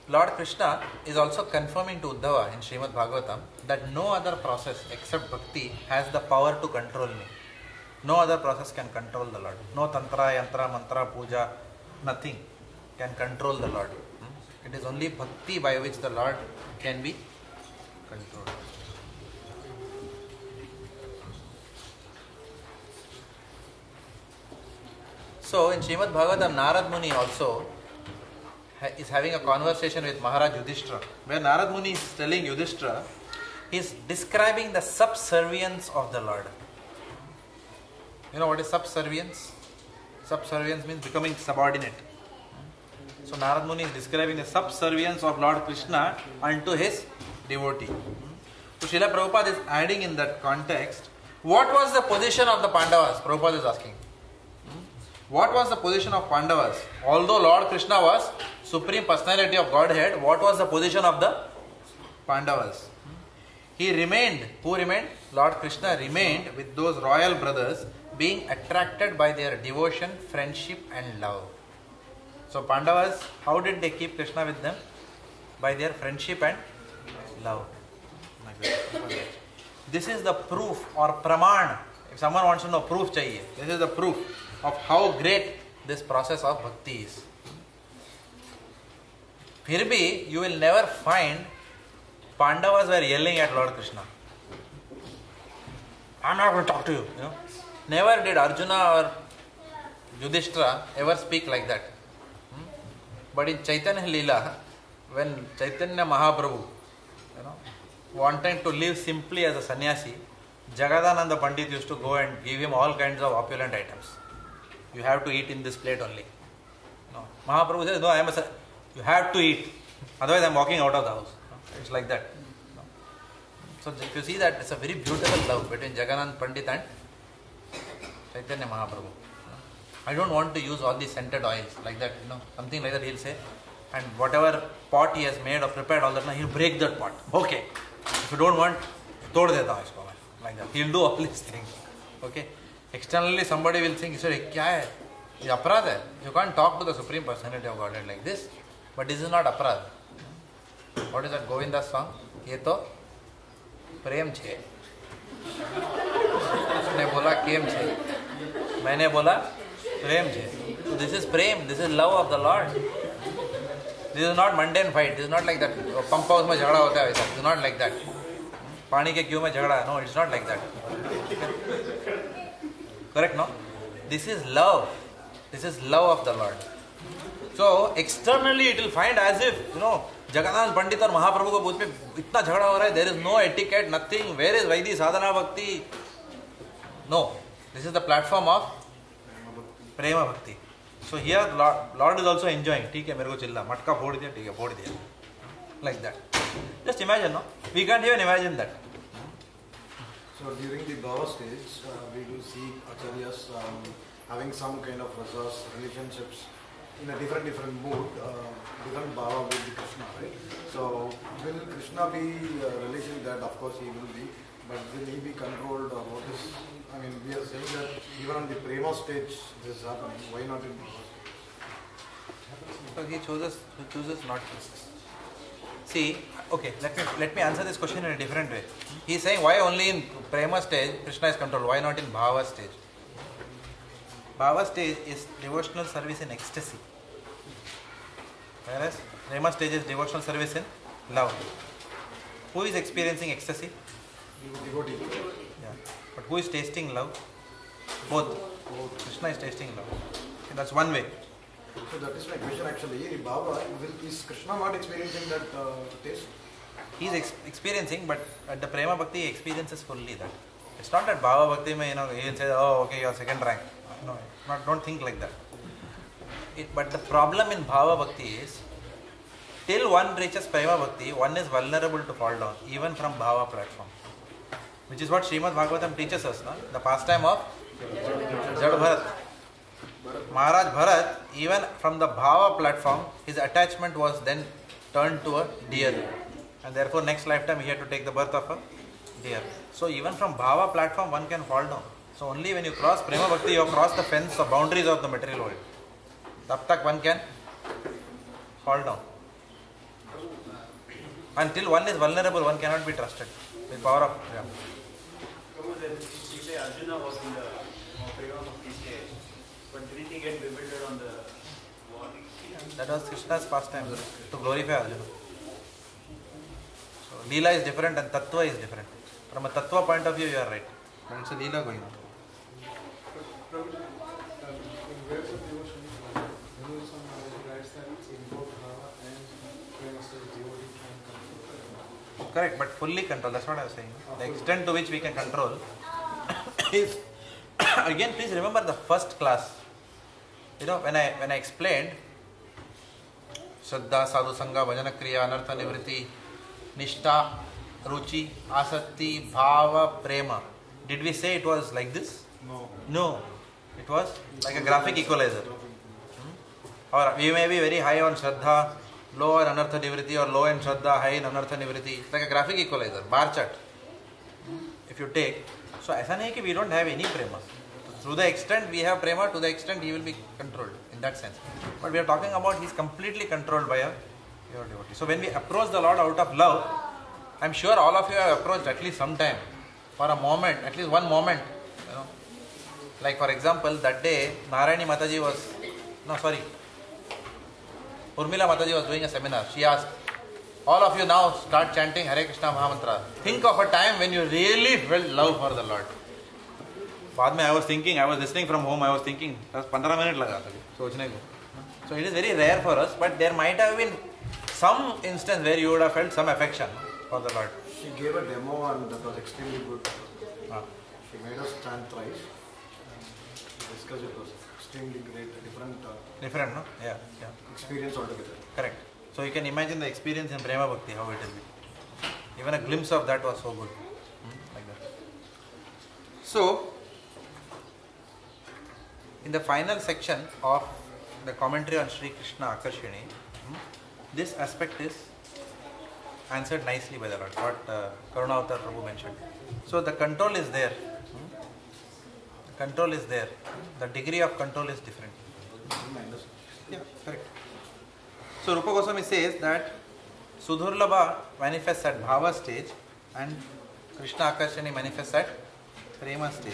Lord Krishna is also confirming to Uddhava in Srimad Bhagavatam that no other process except bhakti has the power to control me. No other process can control the Lord. No tantra, yantra, mantra, puja, nothing can control the Lord. It is only bhakti by which the Lord can be controlled. So in Srimad Bhagavatam, Narad Muni also is having a conversation with Maharaj Yudhishthira, where Narad Muni is telling Yudhishthira, he is describing the subservience of the Lord. You know what is subservience? Subservience means becoming subordinate. So Narad Muni is describing the subservience of Lord Krishna unto his devotee. So Srila Prabhupada is adding in that context, what was the position of the Pandavas? Prabhupada is asking. What was the position of Pandavas? Although Lord Krishna was Supreme Personality of Godhead, what was the position of the Pandavas? He remained, who remained? Lord Krishna remained with those royal brothers, being attracted by their devotion, friendship and love. So Pandavas, how did they keep Krishna with them? By their friendship and love. This is the proof or praman. If someone wants to know proof chahiye, this is the proof of how great this process of bhakti is. Phir bhi, you will never find Pandavas were yelling at Lord Krishna. I'm not going to talk to you. Never did Arjuna or Yudhishthira ever speak like that. But in Chaitanya Leela, when Chaitanya Mahaprabhu wanted to live simply as a sannyasi, Jagadananda Pandit used to go and give him all kinds of opulent items. You have to eat in this plate only. Mahaprabhu says, no, you have to eat. Otherwise I am walking out of the house. It's like that. So if you see that, it's a very beautiful love between Jagannath Pandit and Chaitanya Mahaprabhu. I don't want to use all these scented oils like that, something like that he'll say. And whatever pot he has made or prepared all that, he'll break that pot. Okay. If you don't want, tod deta hu isko. Like that. He'll do all these things. Okay. Externally somebody will think, sir, kya hai? This is aparad hai. You can't talk to the Supreme Personality of Godhead like this. But this is not aparad. What is that Govinda's song? Ye to prem chhe. Usne bola kem chhe. Maine bola prem chhe. So this is prem. This is love of the Lord. This is not mundane fight. This is not like that. Pump house mein jhagda hota hai waisa. This is not like that. Pani ke queue mein jhagda. No, it's not like that. Correct, no? This is love. This is love of the Lord. So externally it will find as if, Jagannath Pandit और महाप्रभु को बीच में इतना झगड़ा हो रहा है. There is no etiquette, nothing. Where is Vaidhi Sadhana Bhakti? No. This is the platform of Prema Bhakti. So here Lord is also enjoying. ठीक है मेरे को चिल्ला मटका फोड़ दिया ठीक है फोड़ दिया. Like that. Just imagine, no? We can't even imagine that. So during the Bhava stage, we do see Acharyas having some kind of rasas, relationships in a different mood, different bhava with Krishna, right? So will Krishna be relation that? Of course he will be, but will he be controlled or what is? I mean, we are saying that even on the prema stage this is happening. Why not in bhava stage? So he chooses not to. See, okay, let me answer this question in a different way. He is saying why only in prema stage Krishna is controlled, why not in bhava stage? Bhava stage is devotional service in ecstasy, whereas prema stage is devotional service in love. Who is experiencing ecstasy? Devotee. Yeah. But who is tasting love? Both. Krishna is tasting love. Okay, that's one way. So that is my question actually. In Bhava, is Krishna not experiencing that taste? He is experiencing, but at the prema bhakti he experiences fully that. It's not that bhava bhakti mein, he will say, oh okay, you are second rank. No, don't think like that. But the problem in bhava bhakti is, till one reaches prema bhakti, one is vulnerable to fall down, even from bhava platform. Which is what Srimad Bhagavatam teaches us, no? The pastime of Jad Bharat. Maharaj Bharat, even from the bhava platform, his attachment was then turned to a deer. And therefore next lifetime he had to take the birth of a deer. So even from bhava platform one can fall down. So only when you cross prema bhakti, you have crossed the fence or boundaries of the material world. Tab tak one can fall down. Until one is vulnerable, one cannot be trusted. With power of You say Arjuna was in the prema bhakti stage, but didn't he get bewildered on the war? That was Krishna's pastime to glorify Arjuna. So Leela is different and Tattva is different. From a Tattva point of view, you are right. But it's a Leela going on. In waves of devotion, Hinduism writes that in both bhava and prema stage, devotee can control. Correct, but fully control. That's what I was saying. The extent to which we can control is, again, please remember the first class. You know, when I explained Shraddha, Sadhu Sangha, Bhajana Kriya, Anartha Nivriti, Nishtha, Ruchi, Asakti, Bhava, Prema. Did we say it was like this? No. It was like a graphic equalizer. Or we may be very high on Shraddha, low on Anartha Nivriti, or low in Shraddha, high in Anartha Nivriti. It's like a graphic equalizer, bar chart. If you take, so aisa nahi ki we don't have any prema. To the extent we have prema, to the extent he will be controlled in that sense. But we are talking about he is completely controlled by a pure devotee. So when we approach the Lord out of love, I am sure all of you have approached at least some time, for a moment, at least one moment. You know, like for example, that day Narayani Mataji was, Urmila Mataji was doing a seminar. She asked, all of you now start chanting Hare Krishna Mahamantra. Think of a time when you really felt love for the Lord. बाद में I was listening from home, I was thinking, 15 minutes लगा था सोचने को. So it is very rare for us, but there might have been some instance where you would have felt some affection for the Lord. She gave a demo and that was extremely good. She made us chant thrice. And discuss it was extremely great, Different, no? Yeah. experience altogether. Correct. So you can imagine the experience in Prema Bhakti, how it will be. Even a glimpse of that was so good. Like that. So, in the final section of the commentary on Sri Krishna Akarshini, this aspect is answered nicely by the Lord, what Karunavatar Prabhu mentioned. So the control is there. The control is there. The degree of control is different. Yeah, correct. So Rupa Goswami says that Sudhurlabha manifests at Bhava stage and Krishna Akarshani manifests at Prema stage.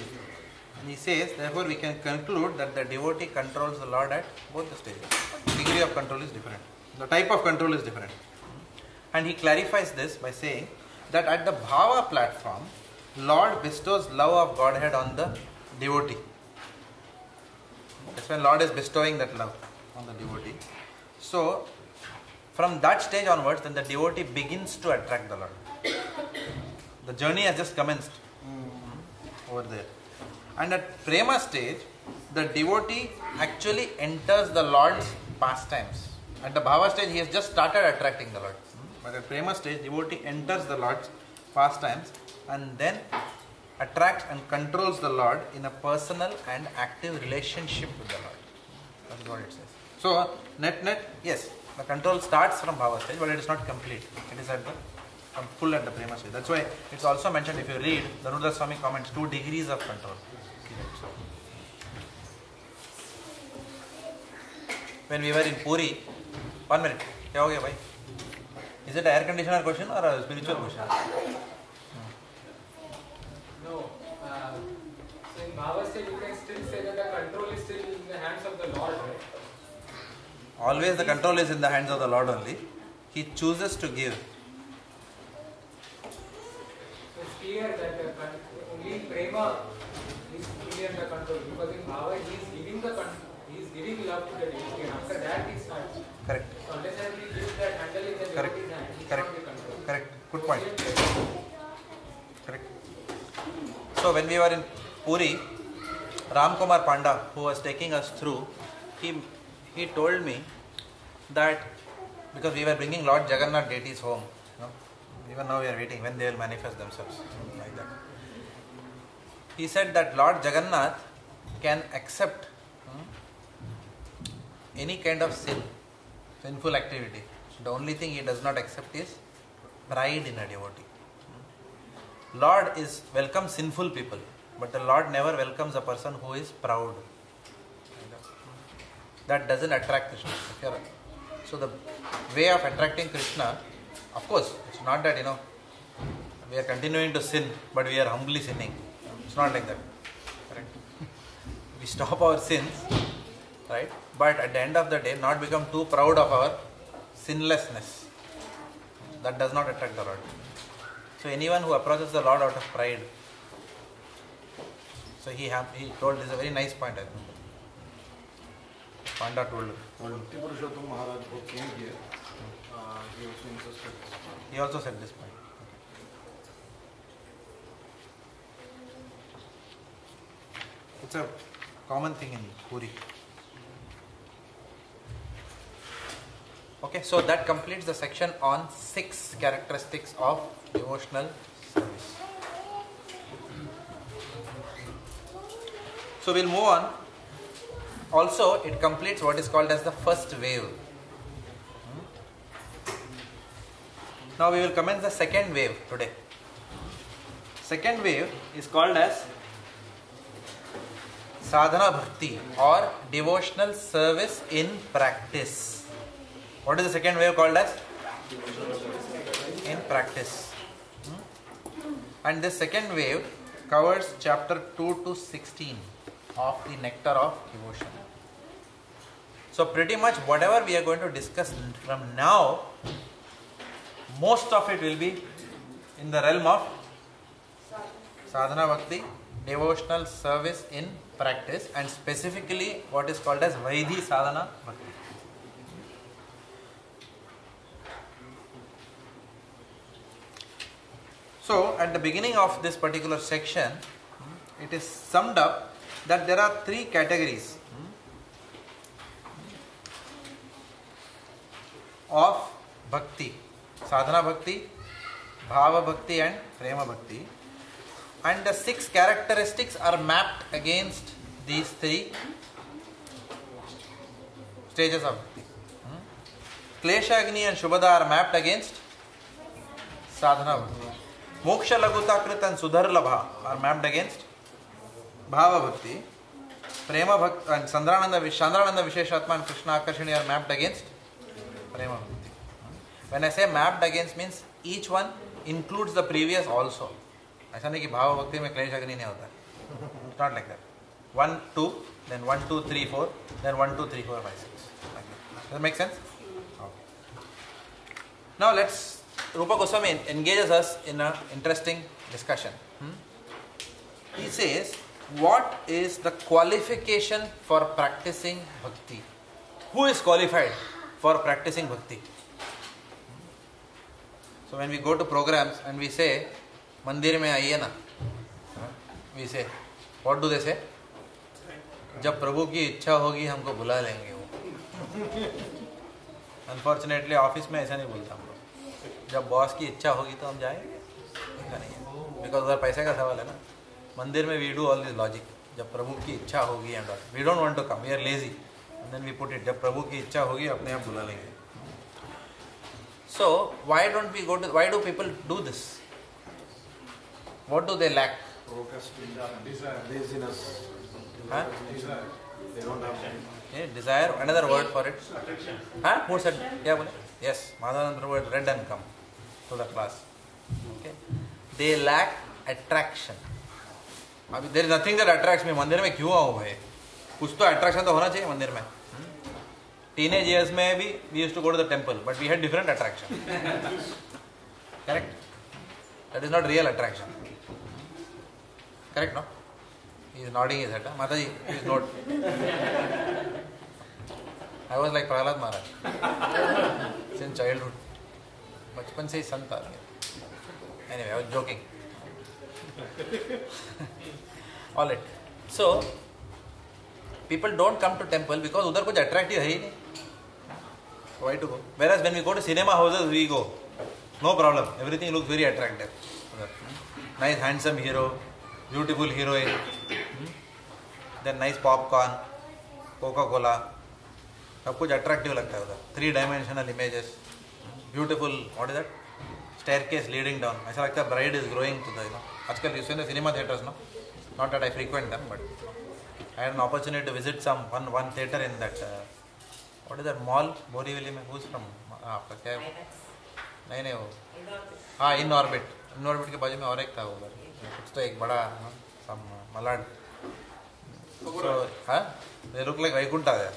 And he says, therefore we can conclude that the devotee controls the Lord at both the stages. The degree of control is different. The type of control is different. And he clarifies this by saying that at the Bhava platform, Lord bestows love of Godhead on the devotee. That's when Lord is bestowing that love on the devotee. So, from that stage onwards, then the devotee begins to attract the Lord. The journey has just commenced over there. And at Prema stage, the devotee actually enters the Lord's pastimes. At the Bhava stage, he has just started attracting the Lord. But at Prema stage, devotee enters the Lord's pastimes and then attracts and controls the Lord in a personal and active relationship with the Lord. That is what it says. So, net, yes, the control starts from bhava stage, but it is not complete. It is at the full at the prema stage. That's why it's also mentioned, if you read, the Rudra Swami comments, 2 degrees of control. When we were in Puri, 1 minute, क्या हो गया भाई? Is it an air conditioner question or a spiritual question? No. So in Bhava stage, you can still say that the control is still in the hands of the Lord, right? Always the control is in the hands of the Lord only. He chooses to give. So it's clear that only in prema is clear the control, because in Bhava he is giving he is giving love to the devotee, and after that he starts. Correct. So unless he gives that handle in the devotee's hand, he cannot be controlled. Correct. Good point. Correct. So when we were in Puri, Ram Kumar Panda, who was taking us through, he told me that because we were bringing Lord Jagannath deities home, even now we are waiting when they will manifest themselves, like that. He said that Lord Jagannath can accept any kind of sinful activity. The only thing he does not accept is pride in a devotee. Lord welcomes sinful people, but the Lord never welcomes a person who is proud. That doesn't attract Krishna. So the way of attracting Krishna, of course, it's not that we are continuing to sin, but we are humbly sinning. It's not like that. Correct? We stop our sins, right? But at the end of the day, not become too proud of our sinlessness. That does not attract the Lord. So anyone who approaches the Lord out of pride, so he told this is a very nice point, I think. Panda told him. Bhakti Purushottam Maharaj who came here, he also insisted this point. He also said this point. Okay. It's a common thing in Puri. Okay, so that completes the section on 6 characteristics of devotional service. So we'll move on. Also, it completes what is called as the first wave. Now we will commence the second wave today. Second wave is called as sadhana bhakti or devotional service in practice. What is the second wave called as? In practice. And this second wave covers chapter 2 to 16 of the Nectar of Devotion. So pretty much whatever we are going to discuss from now, most of it will be in the realm of sadhana bhakti, devotional service in practice, and specifically what is called as Vaidhi sadhana bhakti. So at the beginning of this particular section, it is summed up that there are 3 categories of bhakti: sadhana bhakti, bhava bhakti and prema bhakti, and the 6 characteristics are mapped against these 3 stages of bhakti. Klesha Agni and Shubhada are mapped against sadhana bhakti. Moksha Laguta Krit and Sudharlabha are mapped against bhava bhakti. Prema bhakti and Chandrananda Visheshatma and Krishna Akarshani are mapped against prema bhakti. When I say mapped against, means each one includes the previous also. ऐसा नहीं कि भाव भक्ति में क्लेश अग्नि नहीं होता. It's not like that. 1, 2, then 1, 2, 3, 4, then 1, 2, 3, 4, 5, 6. Like that. Does that make sense? Okay. Now Rupa Goswami engages us in an interesting discussion. He says, what is the qualification for practicing bhakti? Who is qualified for practicing bhakti? So when we go to programs and we say, मंदिर में आइए ना, we say, what do they say? जब प्रभु की इच्छा होगी हमको बुला लेंगे वो. Unfortunately ऑफिस में ऐसा नहीं बोलता हम लोग. जब बॉस की इच्छा होगी तो हम जाएंगे. ऐसा नहीं है, because उधर पैसे का सवाल है ना. मंदिर में we do all this logic. जब प्रभु की इच्छा होगी and all. We don't want to come. We are lazy. And then we put it. जब प्रभु की इच्छा होगी अपने आप बुला लेंगे. So why don't we go to? Why do people do this? What do they lack? Desire, laziness. Huh? Desire. They don't have. Yeah, desire. Another word for it. Huh? Who said? क्या बोले? Yes. Madhavananda word read and come to the class. Okay. They lack attraction. अभी there is nothing that attracts me. मंदिर में क्यों आऊँ भाई? कुछ तो attraction तो होना चाहिए मंदिर में. Teenage years में भी we used to go to the temple, but we had different attraction. Correct? That is not real attraction. Correct, no? He is nodding his head. Huh? Mataji, please note. I was like Prahlad Maharaj since childhood. बचपन से ही संत आ गया. Anyway, I was joking. All right. So, people don't come to temple because उधर कुछ attractive है ही नहीं. Why to go? Whereas when we go to cinema houses, we go. No problem. Everything looks very attractive. Nice handsome hero, beautiful heroine, then nice popcorn, Coca-Cola. सब कुछ attractive लगता है उधर. 3-dimensional images, beautiful. What is that? Staircase leading down. ऐसा लगता है bride is growing to the. आजकल you see the cinema theaters, no? Not that I frequent them, but I had an opportunity to visit one theater in that. What is that mall? Borivali में. Who's from? आपका क्या? नहीं वो. हाँ, in orbit. In orbit के बाजू में और एक था उधर. कुछ तो एक बड़ा some malad. So, huh? They look like Vaikuntha there.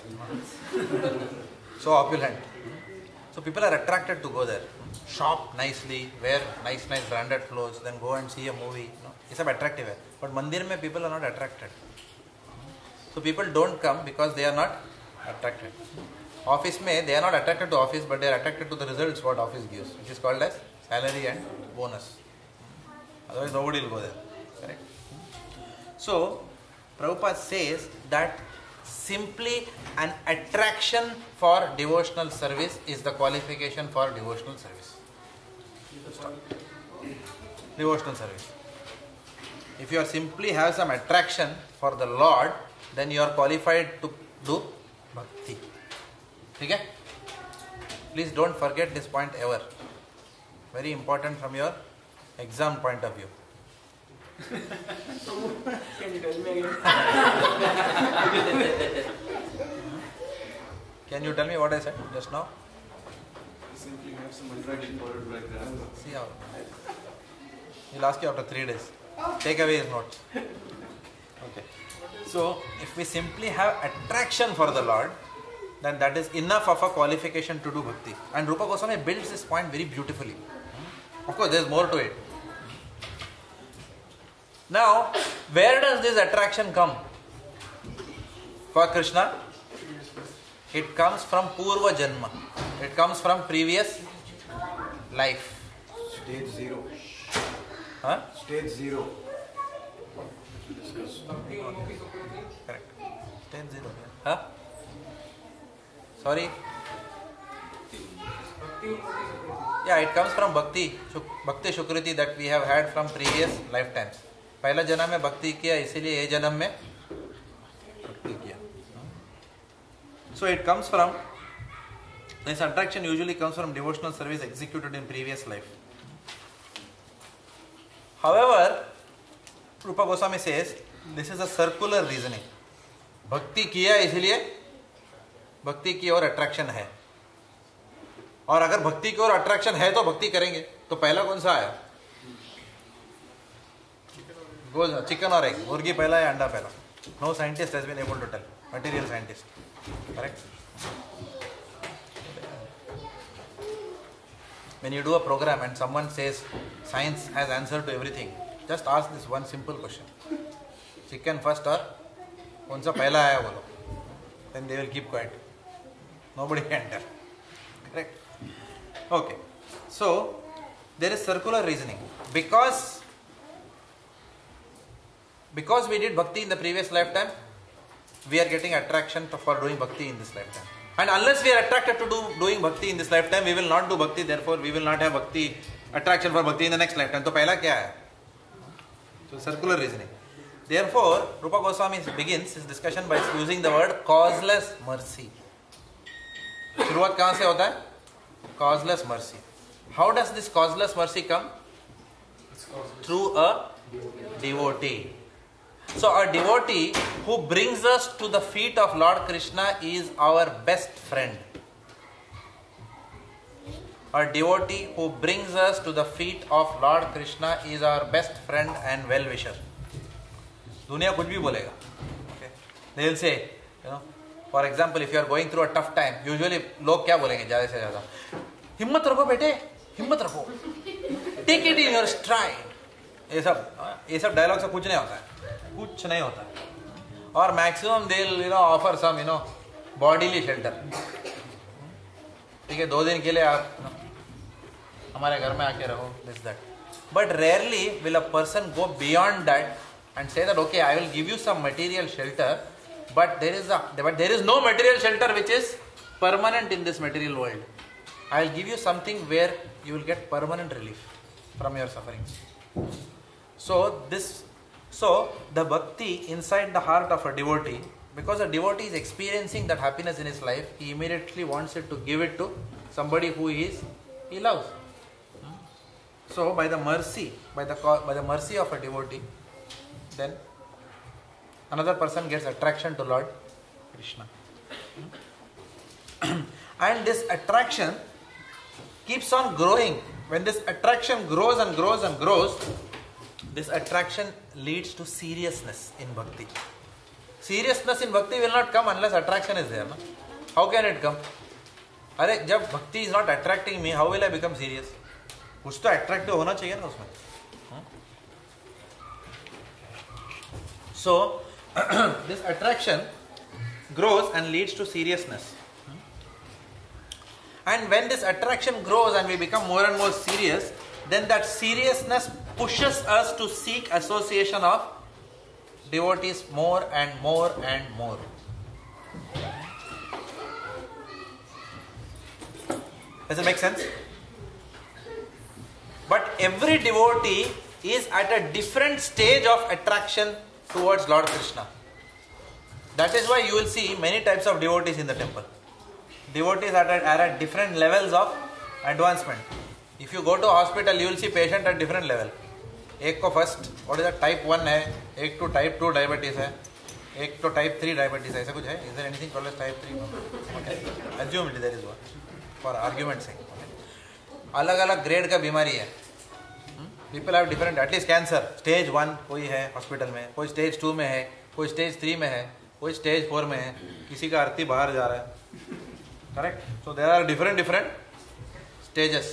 So opulent. So people are attracted to go there. Shop nicely, wear nice branded clothes, then go and see a movie. It's attractive. But mandir mein people are not attracted. So people don't come because they are not attracted. Office mein they are not attracted to office, but they are attracted to the results what office gives, which is called as salary and bonus. Otherwise nobody will go there. Correct? So Prabhupada says that simply an attraction for devotional service is the qualification for devotional service. Devotional service. If you are simply have some attraction for the Lord, then you are qualified to do bhakti. Okay? Please don't forget this point ever. Very important from your exam point of view. Can you tell me again? Can you tell me what I said just now? Simply have some attraction for it like that. See how. He'll ask you after 3 days. Take away his notes. Okay. So, if we simply have attraction for the Lord, then that is enough of a qualification to do bhakti. And Rupa Goswami builds this point very beautifully. Of course, there is more to it. Now, where does this attraction come? For Krishna? It comes from Purva Janma. It comes from previous life. Stage 0. Huh? Stage 0. Correct. Stage 0. Huh? Sorry? Yeah, it comes from Bhakti Shukriti that we have had from previous lifetimes. पहला जन्म में भक्ति किया इसीलिए ये जन्म में भक्ति किया. So it comes from, this attraction usually comes from devotional service executed in previous life. However, Rupa Goswami says this is a circular reasoning. भक्ति किया इसलिए भक्ति की ओर अट्रैक्शन है, और अगर भक्ति की ओर अट्रैक्शन है तो भक्ति करेंगे. तो पहला कौन सा आया? चिकन और एग. मुर्गी पहला या अंडा पहला? No scientist has been able to tell. Material scientist. Correct? When you do a program and someone says science has answer to everything, just ask this one simple question. Chicken first or कौन सा पहला आया बोलो. Then they will keep quiet. Nobody can tell. Correct? Okay. So there is circular reasoning. Because we did bhakti in the previous lifetime, we are getting attraction for doing bhakti in this lifetime. And unless we are attracted to doing bhakti in this lifetime, we will not do bhakti. Therefore, we will not have bhakti attraction for bhakti in the next lifetime. So, पहला क्या है? So, circular reasoning. Therefore, Rupa Goswami begins his discussion by using the word causeless mercy. शुरुआत कहाँ से होता है? Causeless mercy. How does this causeless mercy come? Through a devotee. So a devotee who brings us to the feet of Lord Krishna is our best friend. A devotee who brings us to the feet of Lord Krishna is our best friend and well-wisher. दुनिया कुछ भी बोलेगा. Okay? They will say, for example, if you are going through a tough time, usually लोग क्या बोलेंगे ज़्यादा से ज़्यादा? हिम्मत रखो बेटे, हिम्मत रखो. Take it in your stride. ये सब डायलॉग से कुछ नहीं होता है. कुछ नहीं होता है. और maximum they will offer some bodily shelter. ठीक है, 2 दिन के लिए आप हमारे घर में आके रहो, this that. But rarely will a person go beyond that and say that okay, I will give you some material shelter, but there is no material shelter which is permanent in this material world. I will give you something where you will get permanent relief from your sufferings. So the bhakti inside the heart of a devotee, because a devotee is experiencing that happiness in his life, he immediately wants it to give it to somebody who he loves. So by the mercy of a devotee, then another person gets attraction to Lord Krishna. And this attraction keeps on growing. When this attraction grows and grows and grows, this attraction leads to seriousness in bhakti. Seriousness in bhakti will not come unless attraction is there. No? How can it come? अरे जब bhakti is not attracting me, how will I become serious? कुछ तो attractive होना चाहिए ना उसमें. So, this attraction grows and leads to seriousness. And when this attraction grows and we become more and more serious, then that seriousness pushes us to seek association of devotees more and more and more. Does it make sense? But every devotee is at a different stage of attraction towards Lord Krishna. That is why you will see many types of devotees in the temple. Devotees are at different levels of advancement. If you go to a hospital, you will see patient at different level. एक को first, what is that, type 1 है, एक to type 2 diabetes है, एक to type 3 diabetes है, ऐसा कुछ है? Is there anything called as type 3? No. Okay. Assume there is one. For argument's sake. Okay. अलग-अलग grade का बीमारी है. People have different, at least cancer, stage 1 कोई है hospital में, कोई stage 2 में है, कोई stage 3 में है, कोई stage 4 में है, किसी का अर्थी बाहर जा रहा है. Correct? So there are different stages.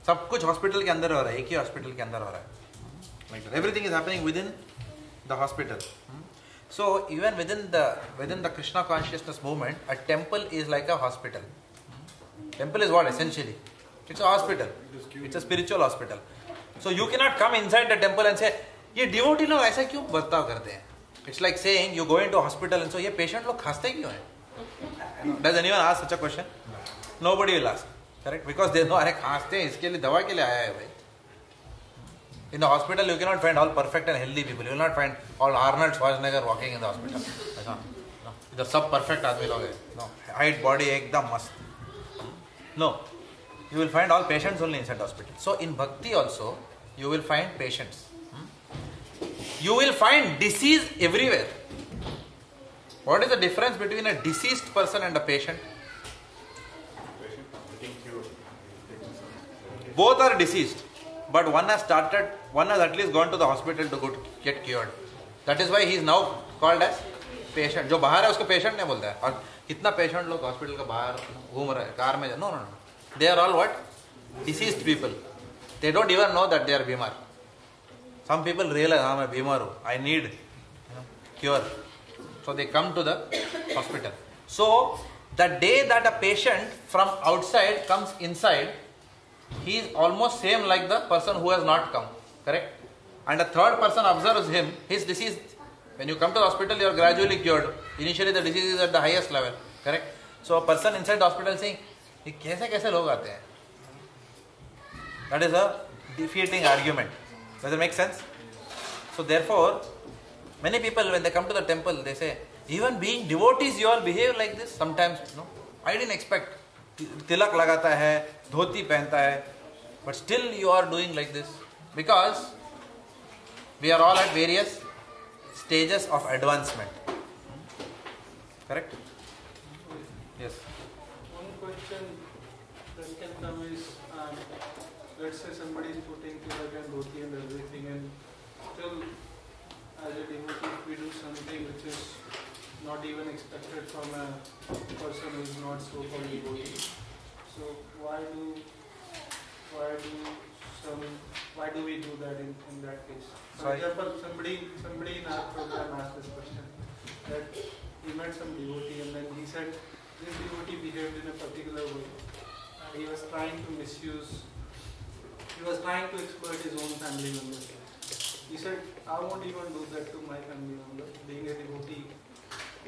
सब कुछ hospital के अंदर हो रहा है, एक ही hospital के अंदर हो रहा है. Like that. Everything is happening within the hospital. So even within the Krishna Consciousness movement, a temple is like a hospital. Temple is what essentially? It's a hospital. It's a spiritual hospital. So you cannot come inside the temple and say, ये devotee लोग ऐसा क्यों बर्ताव करते हैं? It's like saying you go into a hospital and so ये patient लोग खांसते क्यों हैं? Does anyone ask such a question? Nobody will ask. Correct? Because they know अरे खांसते हैं इसके लिए दवा के लिए आया है भाई. In the hospital you cannot find all perfect and healthy people. You will not find all Arnold Schwarzenegger walking in the hospital. ऐसा no. इधर सब perfect आदमी लोग हैं. No. Height, body एकदम मस्त. No. You will find all patients only inside the hospital. So in bhakti also, you will find patients. You will find disease everywhere. What is the difference between a deceased person and a patient? Both are deceased, but one has at least gone to the hospital to get cured. That is why he is now called as patient. जो बाहर है उसको patient नहीं बोलता है. और कितना patient लोग hospital के बाहर घूम रहे हैं, कार में no. They are all what? Deceased people. They don't even know that they are bimar. Some people realize, मैं बीमार हूँ, I need cure. So they come to the hospital. So the day that a patient from outside comes inside, he is almost same like the person who has not come. Correct? And a third person observes him, he is deceased. When you come to the hospital, you are gradually cured. Initially the disease is at the highest level. Correct? So a person inside the hospital is saying, ये कैसे लोग आते हैं? That is a defeating argument. Does it make sense? So therefore, many people when they come to the temple, they say, even being devotees, you all behave like this. Sometimes, I didn't expect. Tilak lagata hai, dhoti pehanta hai, but still you are doing like this. Because we are all at various stages of advancement. Correct? Yes. One question that can come is, let's say somebody is putting tilak and dhoti and everything, and still as a devotee we do something which is not even expected from a person who is not so called devotee. So why do we do that in that case? For example, somebody in our program asked this question, that he met some devotee and then he said this devotee behaved in a particular way. He was trying to exploit his own family members. He said, I won't even do that to my family member. Being a devotee,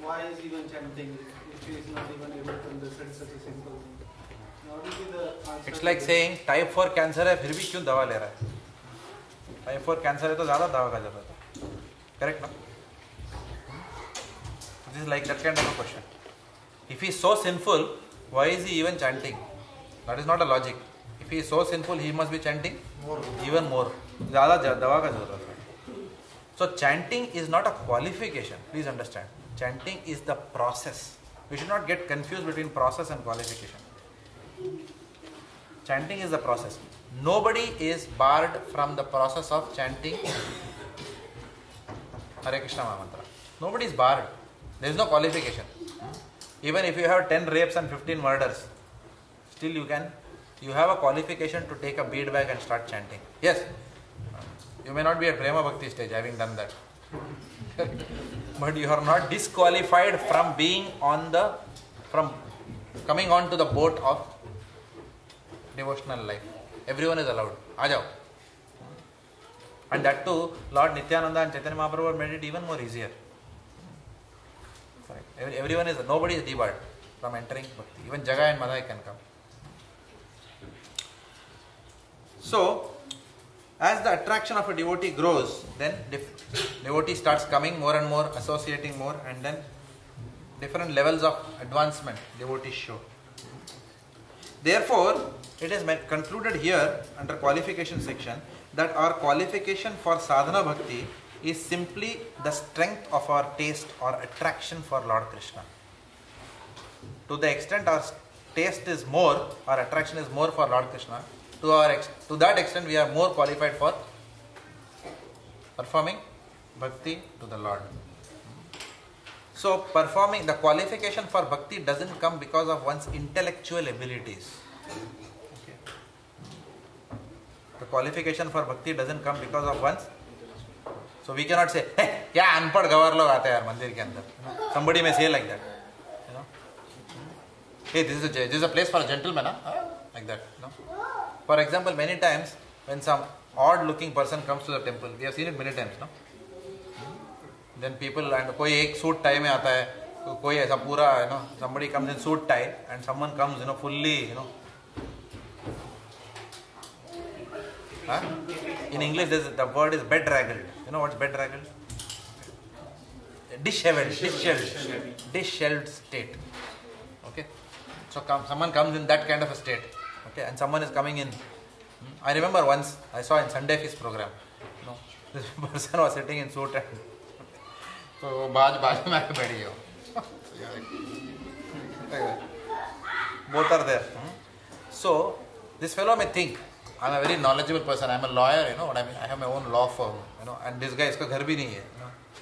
why is even chanting if he is not even able to understand such a simple thing? What will be the answer? It's like saying type 4 cancer है फिर भी क्यों दवा ले रहा है? Type 4 cancer है तो ज़्यादा दवा का जरूरत है. Correct ना? This is like that kind of a question. If he is so sinful, why is he even chanting? That is not a logic. If he is so sinful, he must be chanting even more. ज़्यादा दवा का जरूरत है. So chanting is not a qualification. Please understand. Chanting is the process. We should not get confused between process and qualification. Chanting is the process. Nobody is barred from the process of chanting Hare Krishna Mantra. Nobody is barred. There is no qualification. Even if you have 10 rapes and 15 murders, still you have a qualification to take a bead bag and start chanting. Yes, you may not be at Prema Bhakti stage having done that. But you are not disqualified from coming on to the boat of devotional life. Everyone is allowed. Ajao. And that too, Lord Nityananda and Chaitanya Mahaprabhu made it even more easier. Nobody is debarred from entering Bhakti. Even Jagai and Madhai can come. So, as the attraction of a devotee grows, then devotee starts coming more and more, associating more, and then different levels of advancement devotees show. Therefore, it is concluded here under qualification section that our qualification for sadhana bhakti is simply the strength of our taste or attraction for Lord Krishna. To the extent our taste is more, our attraction is more for Lord Krishna, to that extent we are more qualified for performing bhakti to the Lord. So performing the qualification for bhakti doesn't come because of one's intellectual abilities. The qualification for bhakti doesn't come because of one's. So we cannot say, hey, kya anpad gawar log aate yaar mandir ke andar. Somebody may say like that. Hey, this is a place for a gentleman, like that. For example, many times when some odd looking person comes to the temple, we have seen it many times, no? Then people, and koi ek suit tie mein aata hai, koi aisa pura, somebody comes in suit tie and someone comes, fully, In English, the word is bedraggled. You know what's bedraggled? Disheveled state. Okay. So someone comes in that kind of a state. Okay, and someone is coming in. I remember once I saw in Sunday Feast program. This person was sitting in suit and so baaj mein aake baith gaye. Both are there. So this fellow may think, I'm a very knowledgeable person, I'm a lawyer, you know what I mean, I have my own law firm, and this guy, iska ghar bhi nahi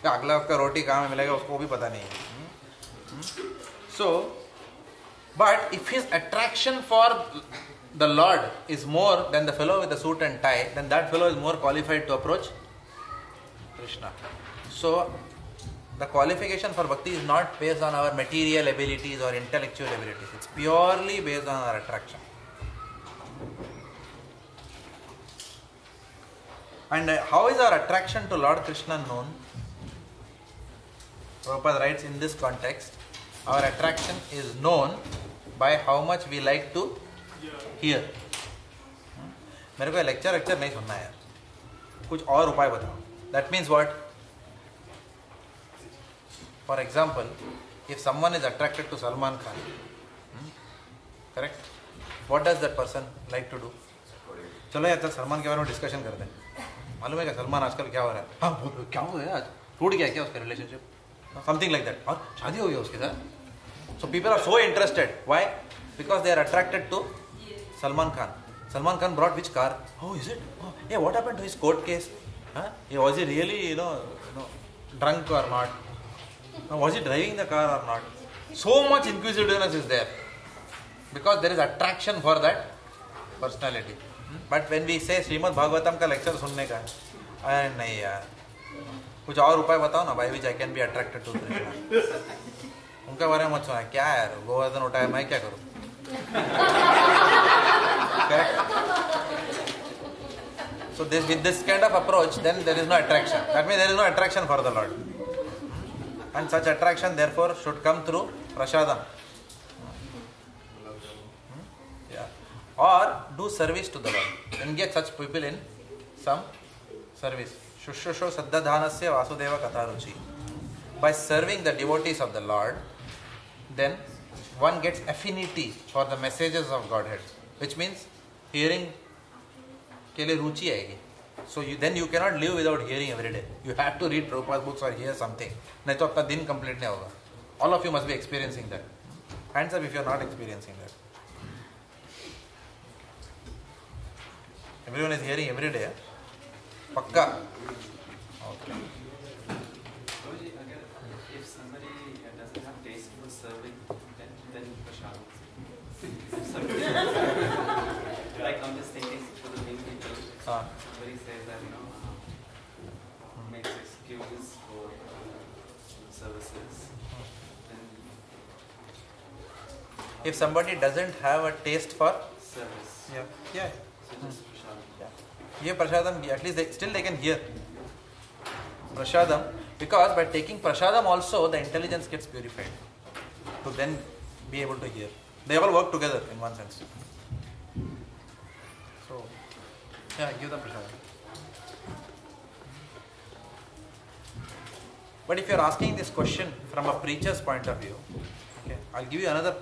hai, agla uska roti kahan mein milega usko bhi pata nahi hai. So, but if his attraction for the Lord is more than the fellow with the suit and tie, then that fellow is more qualified to approach Krishna. So, the qualification for bhakti is not based on our material abilities or intellectual abilities, it's purely based on our attraction. And how is our attraction to Lord Krishna known? Prabhupada writes in this context, our attraction is known by how much we like to hear. मेरे को lecture नहीं सुनना है यार, कुछ और उपाय बताओ. That means what? For example, if someone is attracted to Salman Khan, correct? What does that person like to do? चलो यार सलमान के बारे में डिस्कशन करते हैं. मालूम है क्या सलमान आजकल क्या हो रहा है? हाँ क्या हो गया आज? टूट गया क्या उसका रिलेशनशिप? Something like that. और शादी हो गई उसके साथ. So people are so interested. Why? Because they are attracted to Salman Khan. Salman Khan brought which car? Oh, is it? Oh, yeah. What happened to his court case? Huh? Was he really, drunk or not? Was he driving the car or not? So much inquisitiveness is there because there is attraction for that personality. But when we say Shrimad Bhagavatam का lecture सुनने का है, अरे नहीं यार, कुछ और उपाय बताओ ना भाई, which I can be attracted to Krishna. उनके बारे में मत सुना. क्या यार गोवर्धन उठाया, मैं क्या करूँ? Correct? So with this kind of approach, then there is no attraction. That means there is no attraction for the Lord. And such attraction therefore should come through prasadam. Yeah. Or do service to the Lord. Engage such people in some service. Shushusho saddadhanasya vasudeva katharuchi. By serving the devotees of the Lord, then one gets affinity for the messages of Godhead, which means hearing के लिए रुचि आएगी. So then you cannot live without hearing every day. You have to read Prabhupada's books or hear something. नहीं तो आपका दिन complete नहीं होगा. All of you must be experiencing that. Hands up if you are not experiencing that. Everyone is hearing every day. पक्का. Okay. If somebody doesn't have taste for serving, then prashad. Like I'm just thinking for the main people. Somebody says that makes excuses for services. If somebody doesn't have a taste for service, yeah. So just prashad. Yeah, prasadam. At least they can hear prasadam, because by taking prasadam also the intelligence gets purified to then be able to hear. They all work together in one sense. So, yeah, give them prasadam. But if you are asking this question from a preacher's point of view, okay, I'll give you another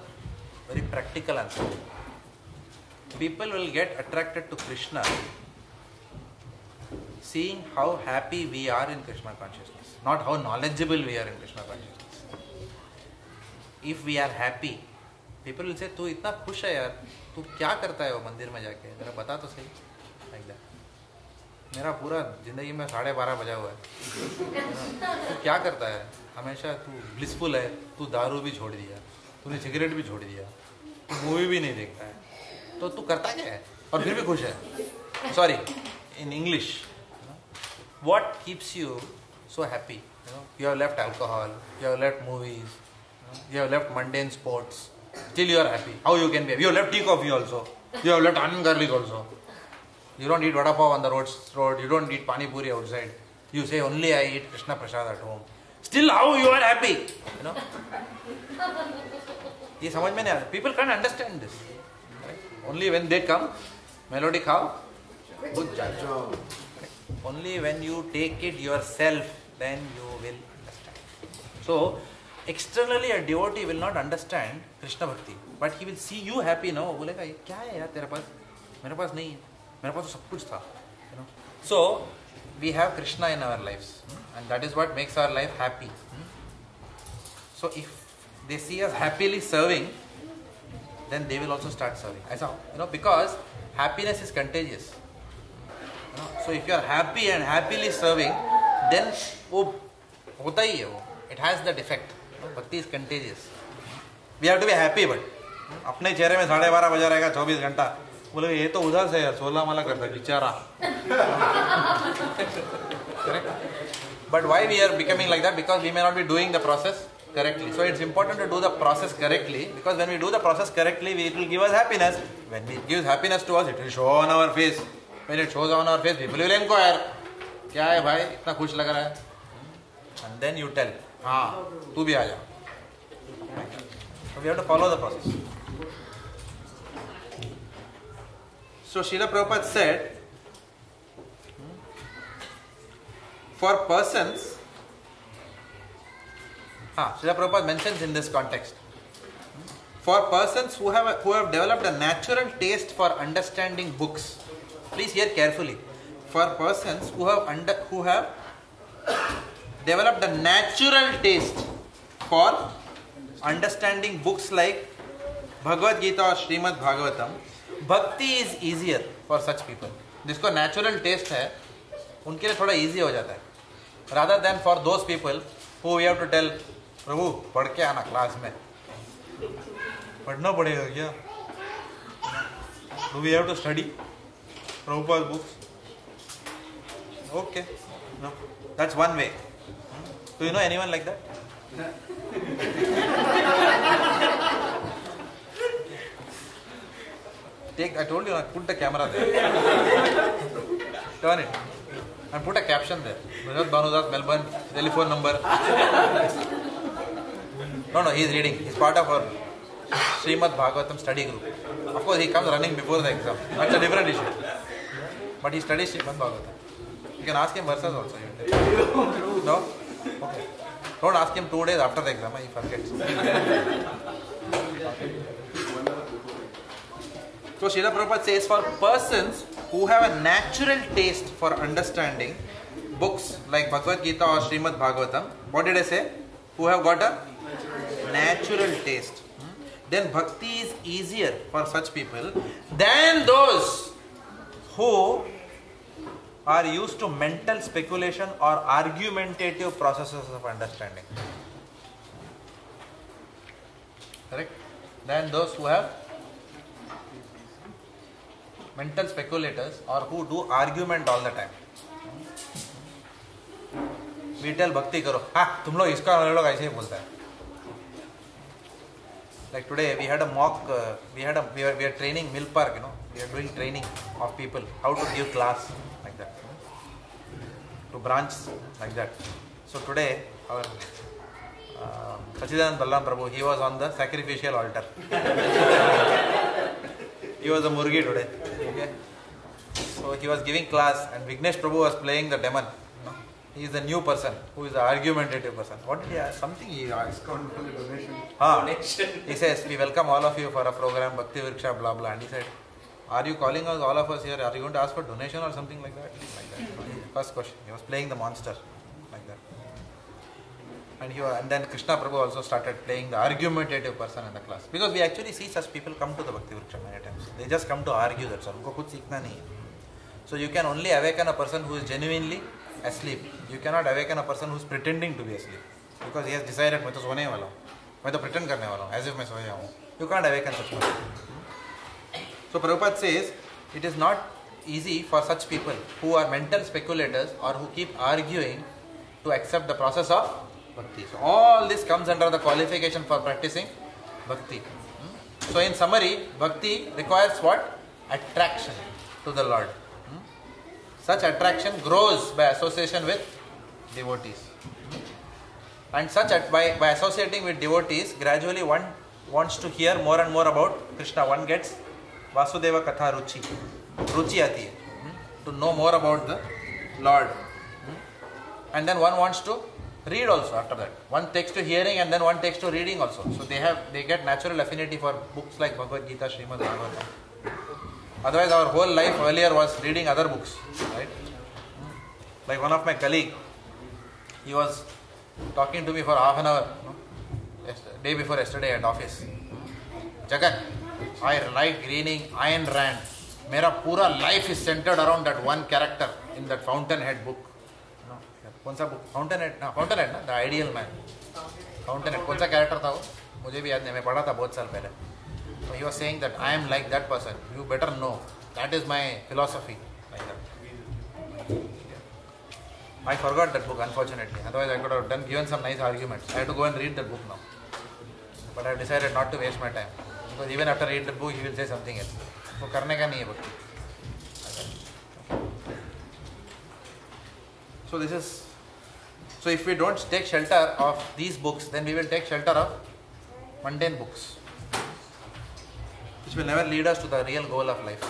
very practical answer. People will get attracted to Krishna seeing how happy we are in Krishna consciousness, not how knowledgeable we are in Krishna consciousness. If we are happy, people will say, तू इतना खुश है यार, तू क्या करता है वो मंदिर में जाके, जरा बता तो सही. Like that. मेरा पूरा जिंदगी में 12:30 बजा हुआ है. तू क्या करता है? हमेशा तू ब्लिसफुल है, तू दारू भी छोड़ दिया, तूने सिगरेट भी छोड़ दिया, तू मूवी भी नहीं देखता है, तो तू करता क्या है और फिर भी खुश है? Sorry, in English, what keeps you so happy? You have left alcohol, you have left movies, you have left mundane sports, still you are happy. How you can be happy? You have left tea coffee also, you have left onion garlic also. You don't eat vada pav on the road, you don't eat pani puri outside. You say only I eat Krishna Prasad at home. Still how you are happy? ये समझ में नहीं आता. People can't understand this. Right? Only when they come, melody khao, good job. Only when you take it yourself, then you will understand. So, externally a devotee will not understand Krishna Bhakti, but he will see you happy now. वो बोलेगा ये क्या है यार तेरे पास? मेरे पास नहीं है. मेरे पास तो सब कुछ था. So, we have Krishna in our lives, and that is what makes our life happy. So, if they see us happily serving, then they will also start serving. Because happiness is contagious. So if you are happy and happily serving, then वो होता ही है वो. It has that effect. Bhakti is contagious. We have to be happy, but अपने चेहरे में 12:30 बजा रहेगा 24 घंटा. बोले ये तो उधर से यार 16 माला करता है बेचारा. Correct? But why we are becoming like that? Because we may not be doing the process correctly. So it's important to do the process correctly, because when we do the process correctly, it will give us happiness. When it gives happiness to us, it will show on our face. When it shows on our face, people will inquire, क्या है भाई इतना खुश लग रहा है? And then you tell, हाँ तू भी आ जा. So we have to follow the process. So Srila Prabhupada said, for persons, Srila Prabhupada mentions in this context, for persons who have developed a natural taste for understanding books. Please hear carefully. For persons who have developed a natural taste for understanding books like Bhagavad Gita or Srimad Bhagavatam, Bhakti is easier for such people. जिसको natural taste है, उनके लिए थोड़ा easy हो जाता है. Rather than for those people who we have to tell, प्रभु पढ़ के आना क्लास में. पढ़ना पड़ेगा क्या? Do we have to study Prabhupada's books? Okay, no, that's one way. Do you know anyone like that? I told you, put the camera there. Turn it. And put a caption there. Bhaktivedanta Melbourne, telephone number. No, he is reading. He is part of our Srimad Bhagavatam study group. Of course, he comes running before the exam. That's a different issue. But he studies Srimad Bhagavatam. You can ask him verses also. No? Okay. Don't ask him 2 days after the exam. He forgets. So Srila Prabhupada says, for persons who have a natural taste for understanding books like Bhagavad Gita or Srimad Bhagavatam, what did I say? Who have got a natural taste. Then bhakti is easier for such people than those who are used to mental speculation or argumentative processes of understanding. Correct? Than those who have mental speculators or who do argument all the time. We tell bhakti karo, तुम लोग इसका वाले लोग ऐसे ही बोलता है. Like today we had a mock, we are training Mill Park, we are doing training of people how to give class like that, to branch like that. So today our Sachidanand Balram Prabhu, he was on the sacrificial altar. He was a murgi today. Okay. So he was giving class and Vignesh Prabhu was playing the demon. He is a new person who is an argumentative person. What did he ask? Something he asked. Donation. He says, we welcome all of you for a program, Bhaktivedanta blah blah. And he said, are you calling us, all of us here, are you going to ask for donation or something like that? First question. He was playing the monster like that. And then Krishna Prabhu also started playing the argumentative person in the class. Because we actually see such people come to the Bhaktivedanta many times. They just come to argue, that's all. Unko kuch seekhna nahi hai. So you can only awaken a person who is genuinely asleep. You cannot awaken a person who is pretending to be asleep. Because he has decided, मैं तो सोने वाला हूँ, मैं तो pretend करने वाला हूँ, as if मैं सोया हूँ. You can't awaken such person. So Prabhupada says, it is not easy for such people who are mental speculators or who keep arguing to accept the process of Bhakti. So all this comes under the qualification for practicing Bhakti. So in summary, Bhakti requires what? Attraction to the Lord. Such attraction grows by association with devotees. And such by associating with devotees, gradually one wants to hear more and more about Krishna. One gets Vasudeva Katha Ruchi. Ruchi aati hai. To know more about the Lord. And then one wants to read also after that. One takes to hearing and then one takes to reading also. So they get natural affinity for books like Bhagavad Gita, Srimad Bhagavatam. Otherwise our whole life earlier was reading other books. Right? Like one of my colleague, he was talking to me for half an hour, day before yesterday at office. Jagat, I like reading Ayn Rand. Mera pura life is centered around that one character in that Fountainhead book. कौन सा book? Fountainhead ना, the ideal man. Fountainhead कौन सा character था वो? मुझे भी याद नहीं, मैं पढ़ा था बहुत साल पहले. So he was saying that I am like that person. You better know. That is my philosophy. Like that. I forgot that book, unfortunately. Otherwise I could have given some nice arguments. I have to go and read that book now. But I have decided not to waste my time. Because even after reading the book, he will say something else. वो करने का नहीं है भक्ति. So if we don't take shelter of these books, then we will take shelter of mundane books, which will never lead us to the real goal of life.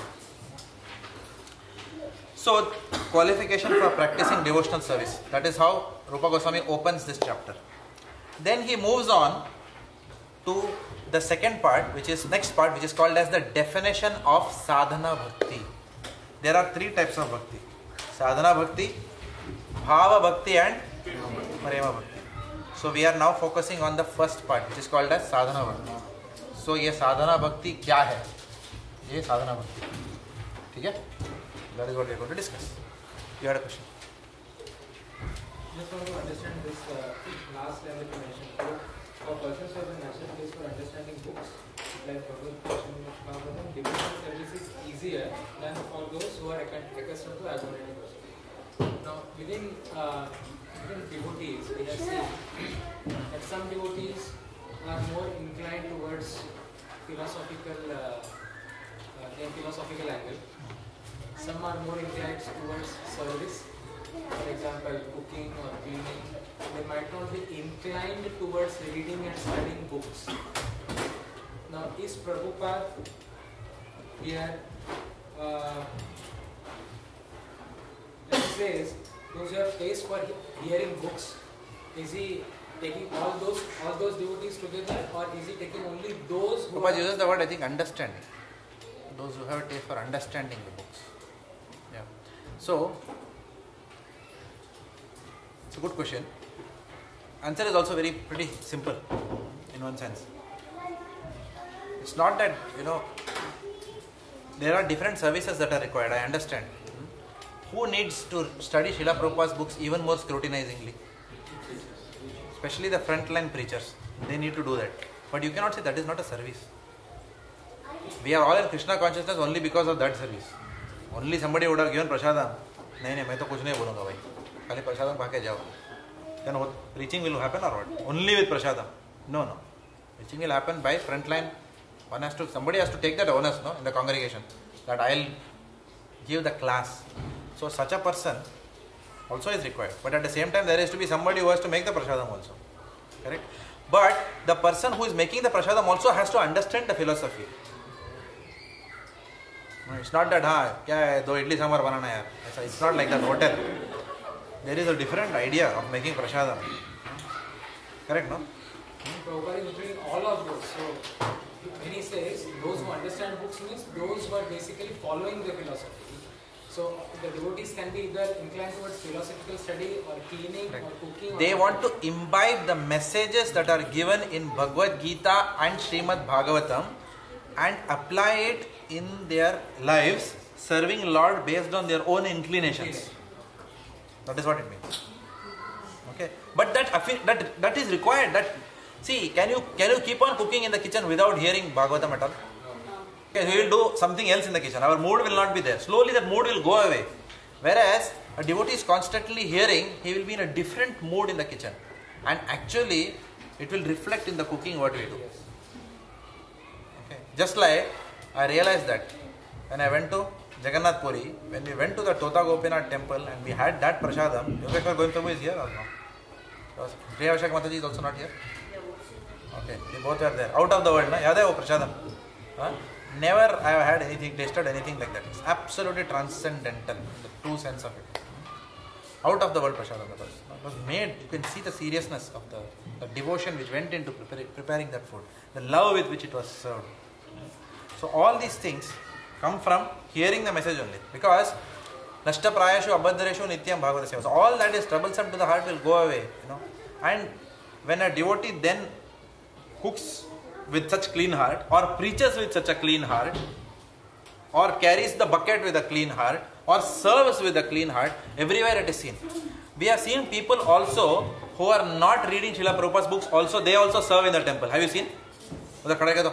So, qualification for practicing devotional service. That is how Rupa Goswami opens this chapter. Then he moves on to the second part, which is next part, which is called as the definition of sadhana bhakti. There are three types of bhakti: sadhana bhakti, bhava bhakti, and prema bhakti. So we are now focusing on the first part, which is called as sadhana bhakti. So ये sadhana bhakti क्या है? ये sadhana bhakti. ठीक है? That is what we are going to discuss. You had a question? Just want to understand this last level you mentioned. For persons who have a natural taste for understanding books, like Bhagavad, devotional service is easier than for those who are accustomed to argumentative process. Now, within devotees, we have seen that some devotees are more inclined towards philosophical angle. Some are more inclined towards service. For example, cooking or cleaning. They might not be inclined towards reading and studying books. Now, is Prabhupada here, it says, those who have taste for hearing books, is he taking all those devotees together, or is he taking only those who Prabhupada uses the word, I think, understanding. Those who have a taste for understanding the books. Yeah. So, it's a good question. Answer is also pretty simple in one sense. It's not that, there are different services that are required, I understand. Who needs to study Srila Prabhupada's books even more scrutinizingly? Especially the frontline preachers. They need to do that. But you cannot say that is not a service. We are all in Krishna consciousness only because of that service. Only somebody would have given prasadam. नहीं मैं तो कुछ नहीं बोलूँगा भाई. खाली prasadam खा के जाओ. Then what, preaching will happen or what? Only with prasadam? No. Preaching will happen by frontline. Somebody has to take that onus, in the congregation, that I'll give the class. So such a person also is required. But at the same time, there is to be somebody who has to make the prasadam also. Correct? But the person who is making the prasadam also has to understand the philosophy. No, it's not that, क्या है, 2 idli sambar banana यार. It's not like that hotel. There is a different idea of making prasadam. Correct, no? Prabhupada is doing all of those. So when he says those who understand books means those who are basically following the philosophy. So the devotees can be either inclined towards philosophical study or cleaning or cooking. They want to imbibe the messages that are given in Bhagavad Gita and Srimad Bhagavatam and apply it in their lives, serving Lord based on their own inclinations. That is what it means. Okay, but that is required. See, can you keep on cooking in the kitchen without hearing Bhagavatam at all? Okay, we will do something else in the kitchen. Our mood will not be there. Slowly that mood will go away. Whereas a devotee is constantly hearing, he will be in a different mood in the kitchen. And actually, it will reflect in the cooking what we do. Okay. Just like I realized that when I went to Jagannath Puri, when we went to the Tota Gopinath temple and we had that prasadam, Yogeshwar Govinda is here or no? Priya Vishak Mataji is also not here? Okay, they both are there. Out of the world, na? Yada hai wo prasadam? Never I have had tasted anything like that. It's absolutely transcendental, the true sense of it. Out of the world prasadam it was made. You can see the seriousness of the devotion which went into preparing that food, the love with which it was served. So all these things come from hearing the message only, because nashta prayashu abhadreshu nityam bhagavata seva. So all that is troublesome to the heart will go away, And when a devotee then cooks with such clean heart, or preaches with such a clean heart, or carries the bucket with a clean heart, or serves with a clean heart, everywhere it is seen. We have seen people also who are not reading Srila Prabhupada's books, they also serve in the temple. Have you seen? उधर खड़े कर दो.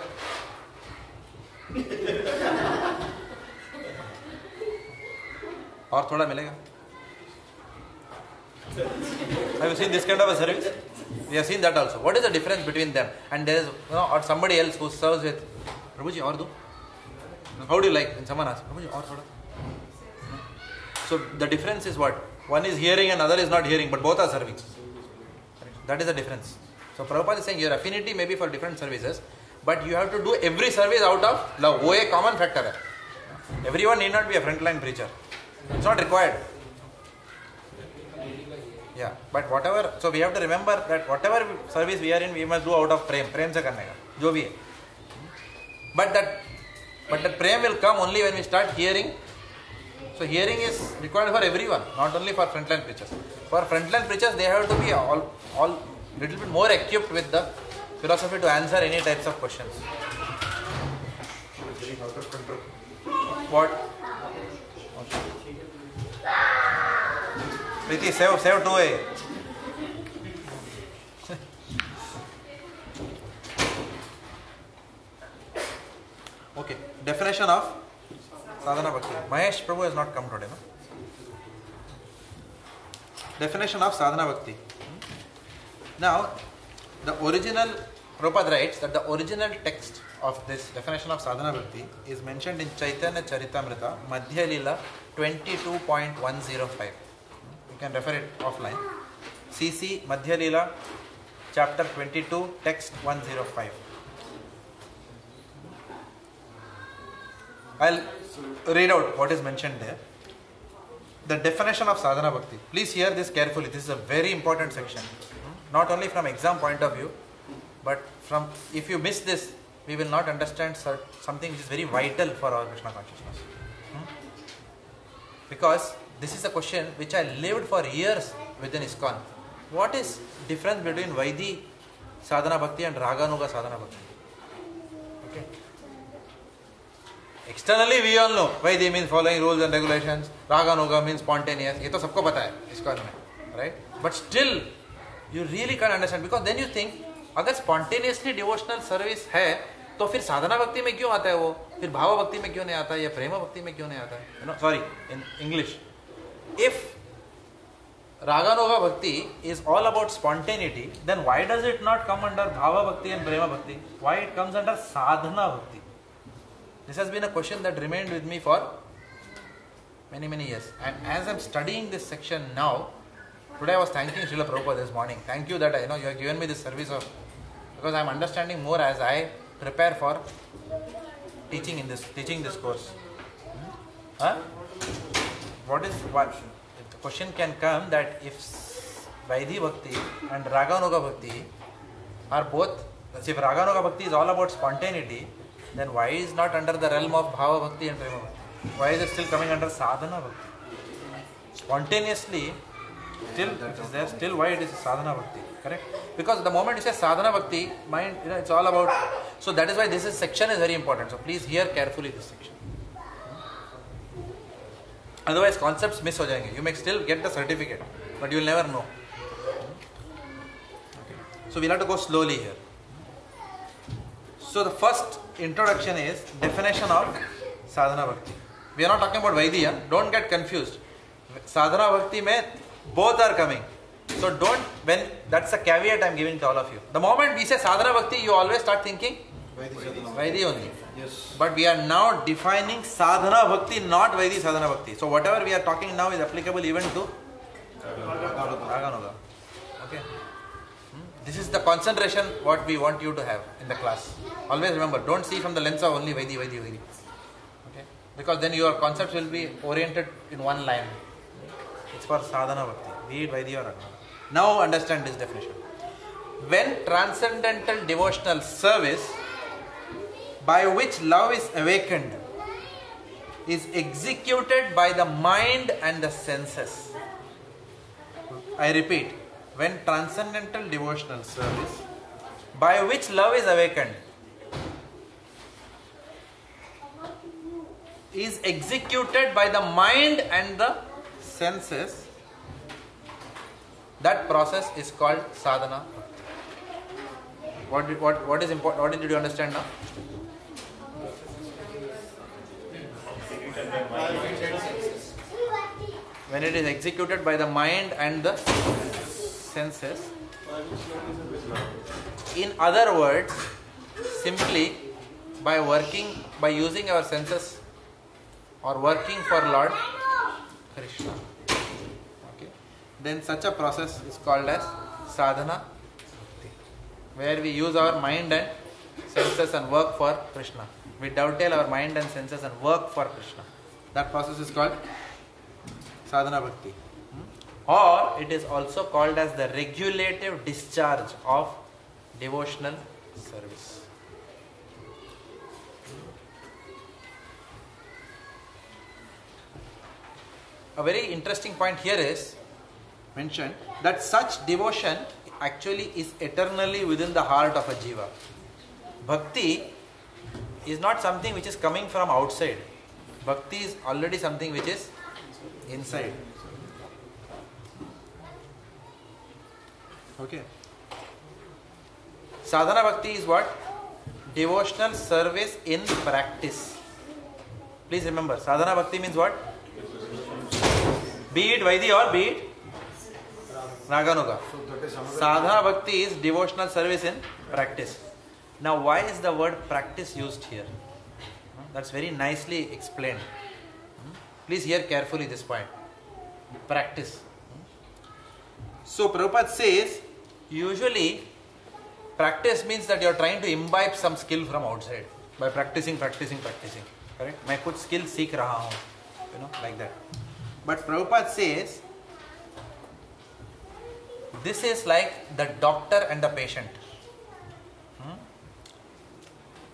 और थोड़ा मिलेगा. Have you seen this kind of a service? We have seen that also. What is the difference between them? And there is, or somebody else who serves with, Prabhuji, aur do? How do you like? And someone asks, Prabhuji, aur thoda? So the difference is what? One is hearing and other is not hearing, but both are serving. That is the difference. So Prabhupada is saying your affinity may be for different services, but you have to do every service out of love. वो एक common factor है. Everyone need not be a frontline preacher. It's not required. Yeah, but whatever, so we have to remember that whatever service we are in, we must do out of prem. Prem se karne ka, jo bhi hai. But that prem will come only when we start hearing. So hearing is required for everyone, not only for frontline preachers. For frontline preachers, they have to be all little bit more equipped with the philosophy to answer any types of questions. Getting out of control. What? Priti, save 2A. Okay, definition of sadhana bhakti. Mahesh Prabhu has not come today, no? Definition of sadhana bhakti. Now, the original, Prabhupada writes that the original text of this definition of sadhana bhakti is mentioned in Chaitanya Charitamrita, Madhya Lila 22.105. You can refer it offline. CC Madhya Lila, chapter 22, text 105. I'll read out what is mentioned there. The definition of sadhana bhakti. Please hear this carefully. This is a very important section. Not only from exam point of view, but from, if you miss this, we will not understand something which is very vital for our Krishna consciousness. Because this is a question which I lived for years within ISKCON. What is difference between Vaidhi sadhana bhakti and Raganuga sadhana bhakti? Okay. Externally we all know Vaidhi means following rules and regulations, Raganuga means spontaneous. ये तो सबको पता है ISKCON में, right? But still you really can't understand, because then you think अगर spontaneously devotional service है तो फिर साधना भक्ति में क्यों आता है वो, फिर भाव भक्ति में क्यों नहीं आता है, या प्रेम भक्ति में क्यों नहीं आता है? Sorry, in English, if Raganuga bhakti is all about spontaneity, then why does it not come under bhava bhakti and prema bhakti? Why it comes under sadhana bhakti? This has been a question that remained with me for many years. And as I'm studying this section now, today I was thanking Srila Prabhupada this morning. Thank you that you have given me this service of, because I'm understanding more as I prepare for teaching this course. What? The question can come that if Vaidhi Bhakti and Raganuga Bhakti are both, if Raganuga Bhakti is all about spontaneity, then why is not under the realm of Bhava Bhakti and Prema Bhakti? Why is it still coming under Sadhana Bhakti? Spontaneously, still it is there, still why it is Sadhana Bhakti, correct? Because the moment you say Sadhana Bhakti, mind, it's all about, so that is why this section is very important. So please hear carefully this section. Otherwise concepts miss ho jayenge. You may still get the certificate, but you will never know. Okay. So we'll have to go slowly here. So the first introduction is definition of sadhana bhakti. We are not talking about Vaidhi, don't get confused. Sadhana bhakti mein both are coming. So that's a caveat I am giving to all of you. The moment we say sadhana bhakti, you always start thinking Vaidhi only. Yes. But we are now defining sadhana bhakti, not Vaidhi sadhana bhakti. So whatever we are talking now is applicable even to Raganuga. Okay. This is the concentration what we want you to have in the class. Always remember, don't see from the lens of only Vaidhi. Okay. Because then your concepts will be oriented in one line. It's for sadhana bhakti, be it Vaidhi or Raganuga. Now understand this definition. When transcendental devotional service by which love is awakened is executed by the mind and the senses. I repeat, when transcendental devotional service by which love is awakened is executed by the mind and the senses, that process is called sadhana. What is important? What did you understand now? When it is executed by the mind and the senses, in other words, simply by using our senses or working for Lord Krishna, okay, then such a process is called as sadhana, where we use our mind and senses and work for Krishna. We dovetail our mind and senses and work for Krishna. That process is called Sadhana Bhakti. Or it is also called as the regulative discharge of devotional service. A very interesting point here is mentioned that such devotion actually is eternally within the heart of a jiva. Bhakti is not something which is coming from outside. Bhakti is already something which is inside. Okay. Sadhana Bhakti is what? Devotional service in practice. Please remember, Sadhana Bhakti means what? Be it Vaidhi or be it Raganuga. Sadhana Bhakti is devotional service in practice. Now, why is the word practice used here? That's very nicely explained. Please hear carefully this point. Practice. So, Prabhupada says, usually, practice means that you are trying to imbibe some skill from outside by practicing. Correct? मैं कुछ skill सीख रहा हूँ. Like that. But Prabhupada says, this is like the doctor and the patient.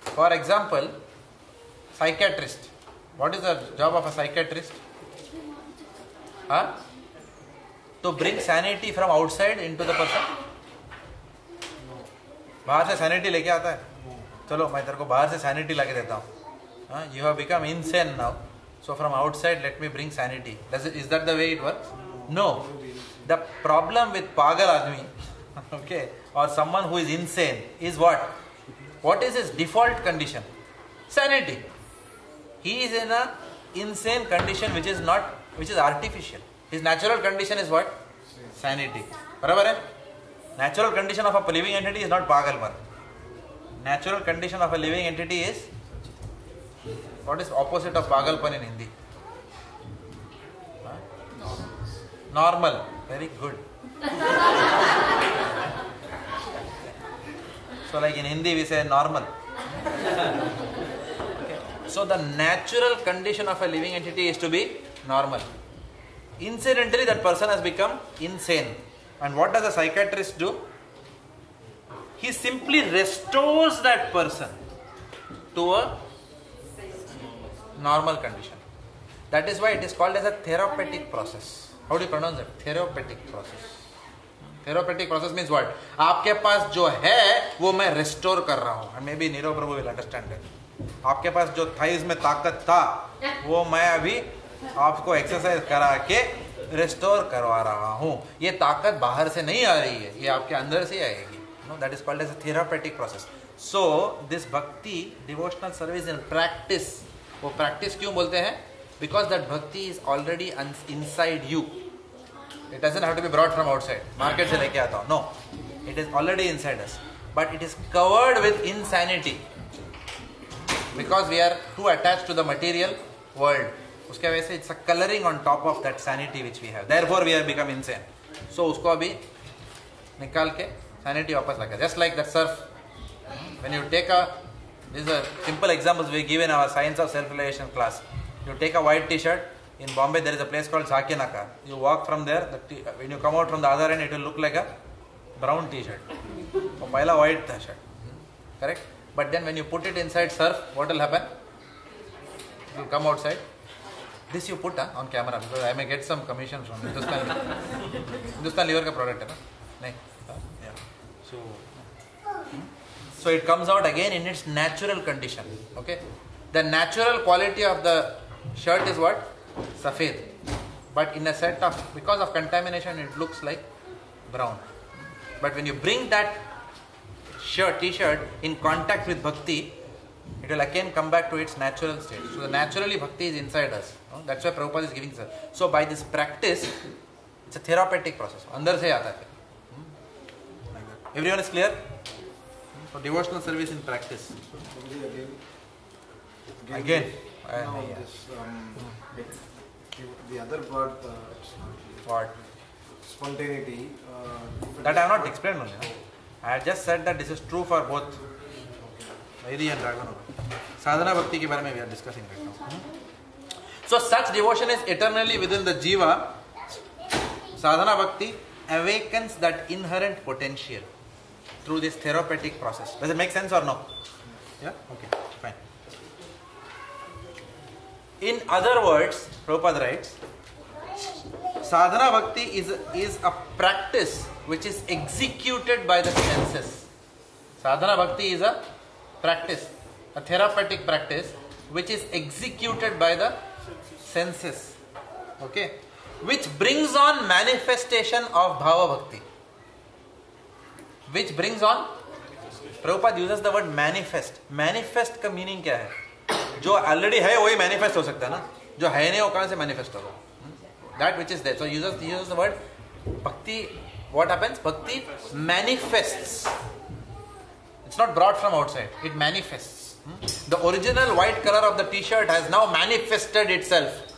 For example, psychiatrist. What is the job of a psychiatrist? To bring sanity from outside into the person. बाहर से sanity लेके आता है. चलो मैं तेरे को बाहर से sanity लाके देता हूँ. You have become insane now. So from outside, let me bring sanity. Is that the way it works? No. The problem with pagal admi, okay, or someone who is insane is what? What is his default condition? Sanity. He is in an insane condition which is artificial. His natural condition is what? Sanity. Barabar hai? Natural condition of a living entity is not pagalpar. Natural condition of a living entity is, what is opposite of pagalpan in Hindi? Normal. Very good. So like in Hindi we say normal. Okay. So the natural condition of a living entity is to be normal. Incidentally that person has become insane. And what does a psychiatrist do? He simply restores that person to a normal condition. That is why it is called as a therapeutic process. How do you pronounce it? Therapeutic process. Therapeutic process means what? आपके पास जो है वो मैं restore कर रहा हूँ. And maybe Niro Prabhu will understand it. आपके पास जो thighs में ताकत था वो मैं अभी आपको exercise करा के restore करवा रहा हूँ. ये ताकत बाहर से नहीं आ रही है, ये आपके अंदर से आएगी. That is called as a therapeutic process. So this bhakti, devotional service in practice, वो practice क्यों बोलते हैं? Because that bhakti is already inside you. It doesn't have to be brought from outside. Market से लेके आता हूँ. No. It is already inside us. But it is covered with insanity. Because we are too attached to the material world. उसके वजह से it's a coloring on top of that sanity which we have. Therefore we have become insane. So उसको अभी निकाल के sanity वापस लगा. Just like that surf. When you take this is a simple examples we give in our science of self-realization class. You take a white t-shirt. In Bombay there is a place called Sakinaka. You walk from there. When you come out from the other end, it will look like a brown t-shirt. Or pahla white t-shirt. Correct? But then when you put it inside surf, what will happen? It will come outside. This you put on camera because I may get some commission from Hindustan. Hindustan liver ka product hai na? Nahi. Yeah. So it comes out again in its natural condition. Okay. The natural quality of the shirt is what? Safed. But in a set of, because of contamination, it looks like brown. But when you bring that t-shirt in contact with bhakti, it will again come back to its natural state. So the naturally bhakti is inside us. That's why Prabhupada is giving us. So by this practice, it's a therapeutic process. Andar se aata hai. Everyone is clear? So devotional service in practice. Again. No, the other part, it's not clear. What? Spontaneity. That I have not explained only. I have just said that this is true for both Vaidhi and Raganuga. Sadhana Bhakti ke baare mein we are discussing right now. So such devotion is eternally within the jiva. Sadhana bhakti awakens that inherent potential through this therapeutic process. Does it make sense or no? Yeah? Okay, fine. In other words, Prabhupada writes, sadhana bhakti is a practice which is executed by the senses. Sadhana bhakti is a practice, a therapeutic practice which is executed by the senses. Okay? Which brings on manifestation of bhava bhakti. Which brings on, Prabhupada uses the word manifest. Manifest का meaning क्या है? जो already है वही manifest हो सकता है ना? जो है नहीं वो कहाँ से manifest होगा? That which is there. So he uses the word bhakti. What happens? Bhakti manifests. It's not brought from outside. It manifests. The original white color of the t-shirt has now manifested itself.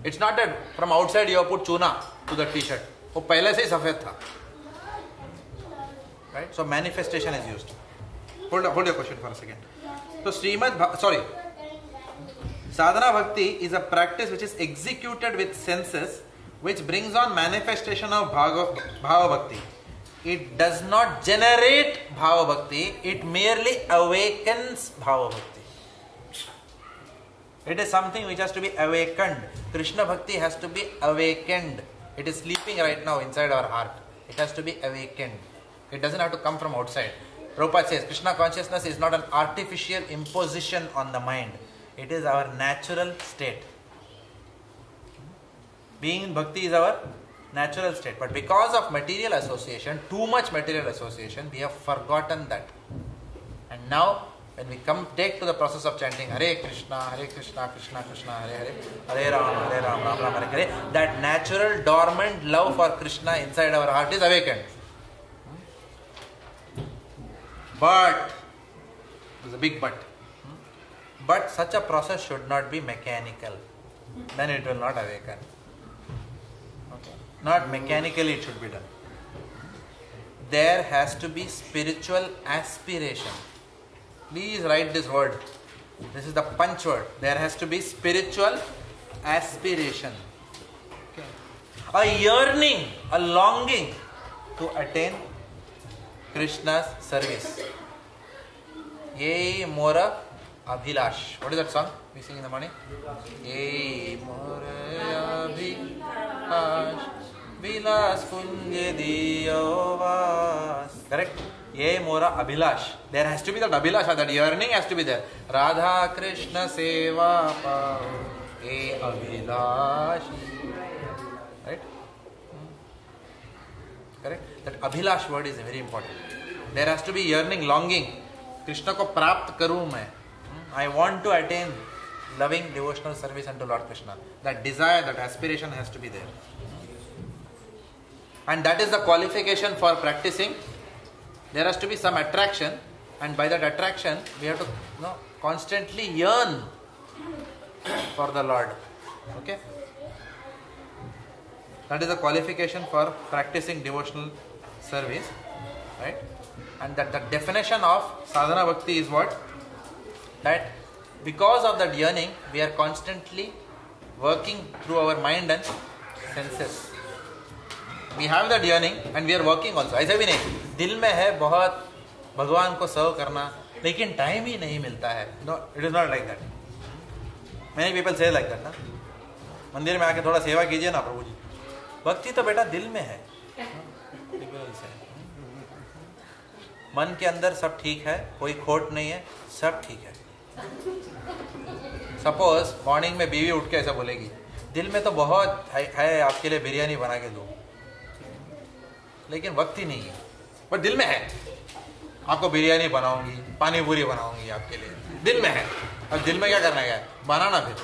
It's not that from outside you have put chuna to the t-shirt. वो पहले से ही सफेद था. Right? So manifestation is used. Hold your question for a second. So Sadhana bhakti is a practice which is executed with senses, which brings on manifestation of bhava bhakti. It does not generate bhava bhakti, it merely awakens bhava bhakti. It is something which has to be awakened. Krishna bhakti has to be awakened. It is sleeping right now inside our heart. It has to be awakened. It doesn't have to come from outside. Prabhupada says Krishna consciousness is not an artificial imposition on the mind. It is our natural state. Being in bhakti is our natural state. But because of material association, too much material association, we have forgotten that. And now, when we take to the process of chanting Hare Krishna, Krishna Krishna, Hare Hare, Hare Ram, Ram Ram, Hare Hare, that natural dormant love for Krishna inside our heart is awakened. But, there's a big but. But such a process should not be mechanical. Then it will not awaken. Okay. Not mechanically it should be done. There has to be spiritual aspiration. Please write this word. This is the punch word. There has to be spiritual aspiration. Okay. A yearning, a longing to attain Krishna's service. Ye mora abhilash. What is that song we sing in the morning? Ye mora abhilash vilas kunje diyovas. Correct? Ye mora abhilash. There has to be that abhilash, that yearning has to be there. Radha Krishna seva pa ye abhilash. Right? Correct? That abhilash word is very important. There has to be yearning, longing. Krishna ko prapt karu main. I want to attain loving devotional service unto Lord Krishna. That desire, that aspiration has to be there. And that is the qualification for practicing. There has to be some attraction, and by that attraction, we have to constantly yearn for the Lord. Okay? That is the qualification for practicing devotional service. Right? And that the definition of sadhana bhakti is what? That because of that yearning, we are constantly working through our mind and senses. We have that yearning and we are working also. ऐसा भी नहीं, दिल में है बहुत भगवान को सर्व करना, लेकिन टाइम ही नहीं मिलता है. No, it is not like that. Many people say like that. ना मंदिर में आके थोड़ा सेवा कीजिए ना प्रभु जी. भक्ति तो बेटा दिल में है. मन के अंदर सब ठीक है, कोई खोट नहीं है, सब ठीक है. सपोज मॉर्निंग में बीवी उठ के ऐसा बोलेगी, दिल में तो बहुत है आपके लिए बिरयानी बना के दूं, लेकिन वक्त ही नहीं है, पर दिल में है आपको बिरयानी बनाऊंगी, पानी पूरी बनाऊंगी आपके लिए, दिल में है. अब दिल में क्या करना है, बनाना फिर.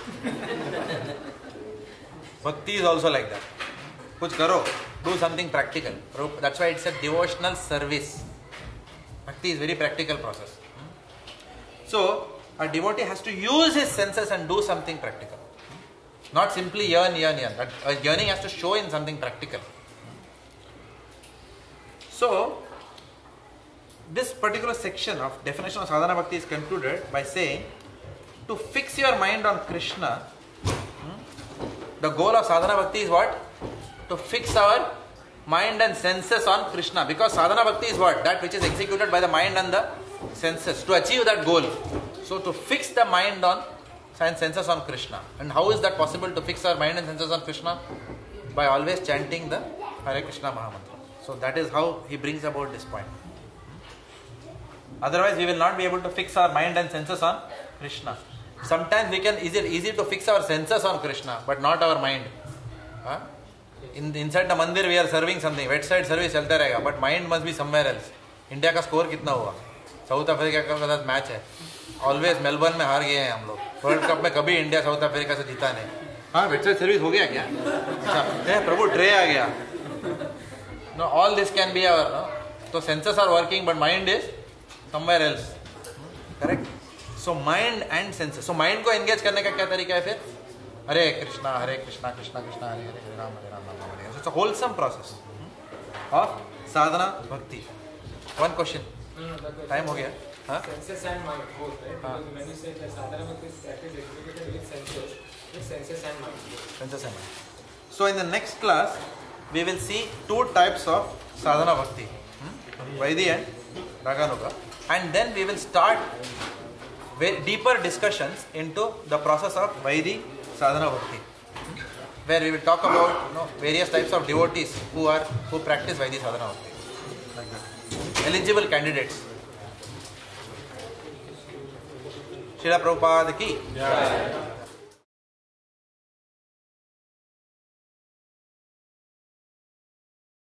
भक्ति इज ऑल्सो लाइक दैट. कुछ करो, do something practical. That's why it's a devotional service. Bhakti is very practical process. So a devotee has to use his senses and do something practical. Not simply yearn. That yearning has to show in something practical. So this particular section of definition of sadhana bhakti is concluded by saying, to fix your mind on Krishna The goal of sadhana bhakti is what? To fix our mind and senses on Krishna. Because sadhana bhakti is what? That which is executed by the mind and the senses. To achieve that goal. So to fix the mind on and senses on Krishna. And how is that possible to fix our mind and senses on Krishna? By always chanting the Hare Krishna Mahamantra. So that is how he brings about this point. Otherwise we will not be able to fix our mind and senses on Krishna. Sometimes we can, is it easy to fix our senses on Krishna, but not our mind. Inside the mandir we are serving something, wet side service चलता रहेगा, but mind must be somewhere else. India का score कितना हुआ? South Africa का साथ match है, always Melbourne में हार गए हैं हम लोग. वर्ल्ड कप में कभी इंडिया साउथ अफ्रीका से जीता नहीं. हाँ, वेट साइड सर्विस हो गया क्या? अच्छा, प्रभु ट्रे आ गया. No, all this can be our, no? So senses are working, but mind is somewhere else. Correct? So mind and senses. So mind को engage करने का क्या तरीका है फिर? Hare Krishna, Krishna Krishna, Hare Hare, Hare Rama, Hare. So it's a wholesome process of sadhana bhakti. One question. Time हो गया? हाँ? Senses and mind both, right? Because when you say that sadhana bhakti is practice executed with senses and mind. Senses and mind. So in the next class, we will see two types of sadhana bhakti, Vaidhi and Raganuga, and then we will start deeper discussions into the process of Vaidhi sadhana bhakti, where we will talk about various types of devotees who practice Vaidhi sadhana bhakti, like that. Eligible candidates. Srila Prabhupada ki Jai.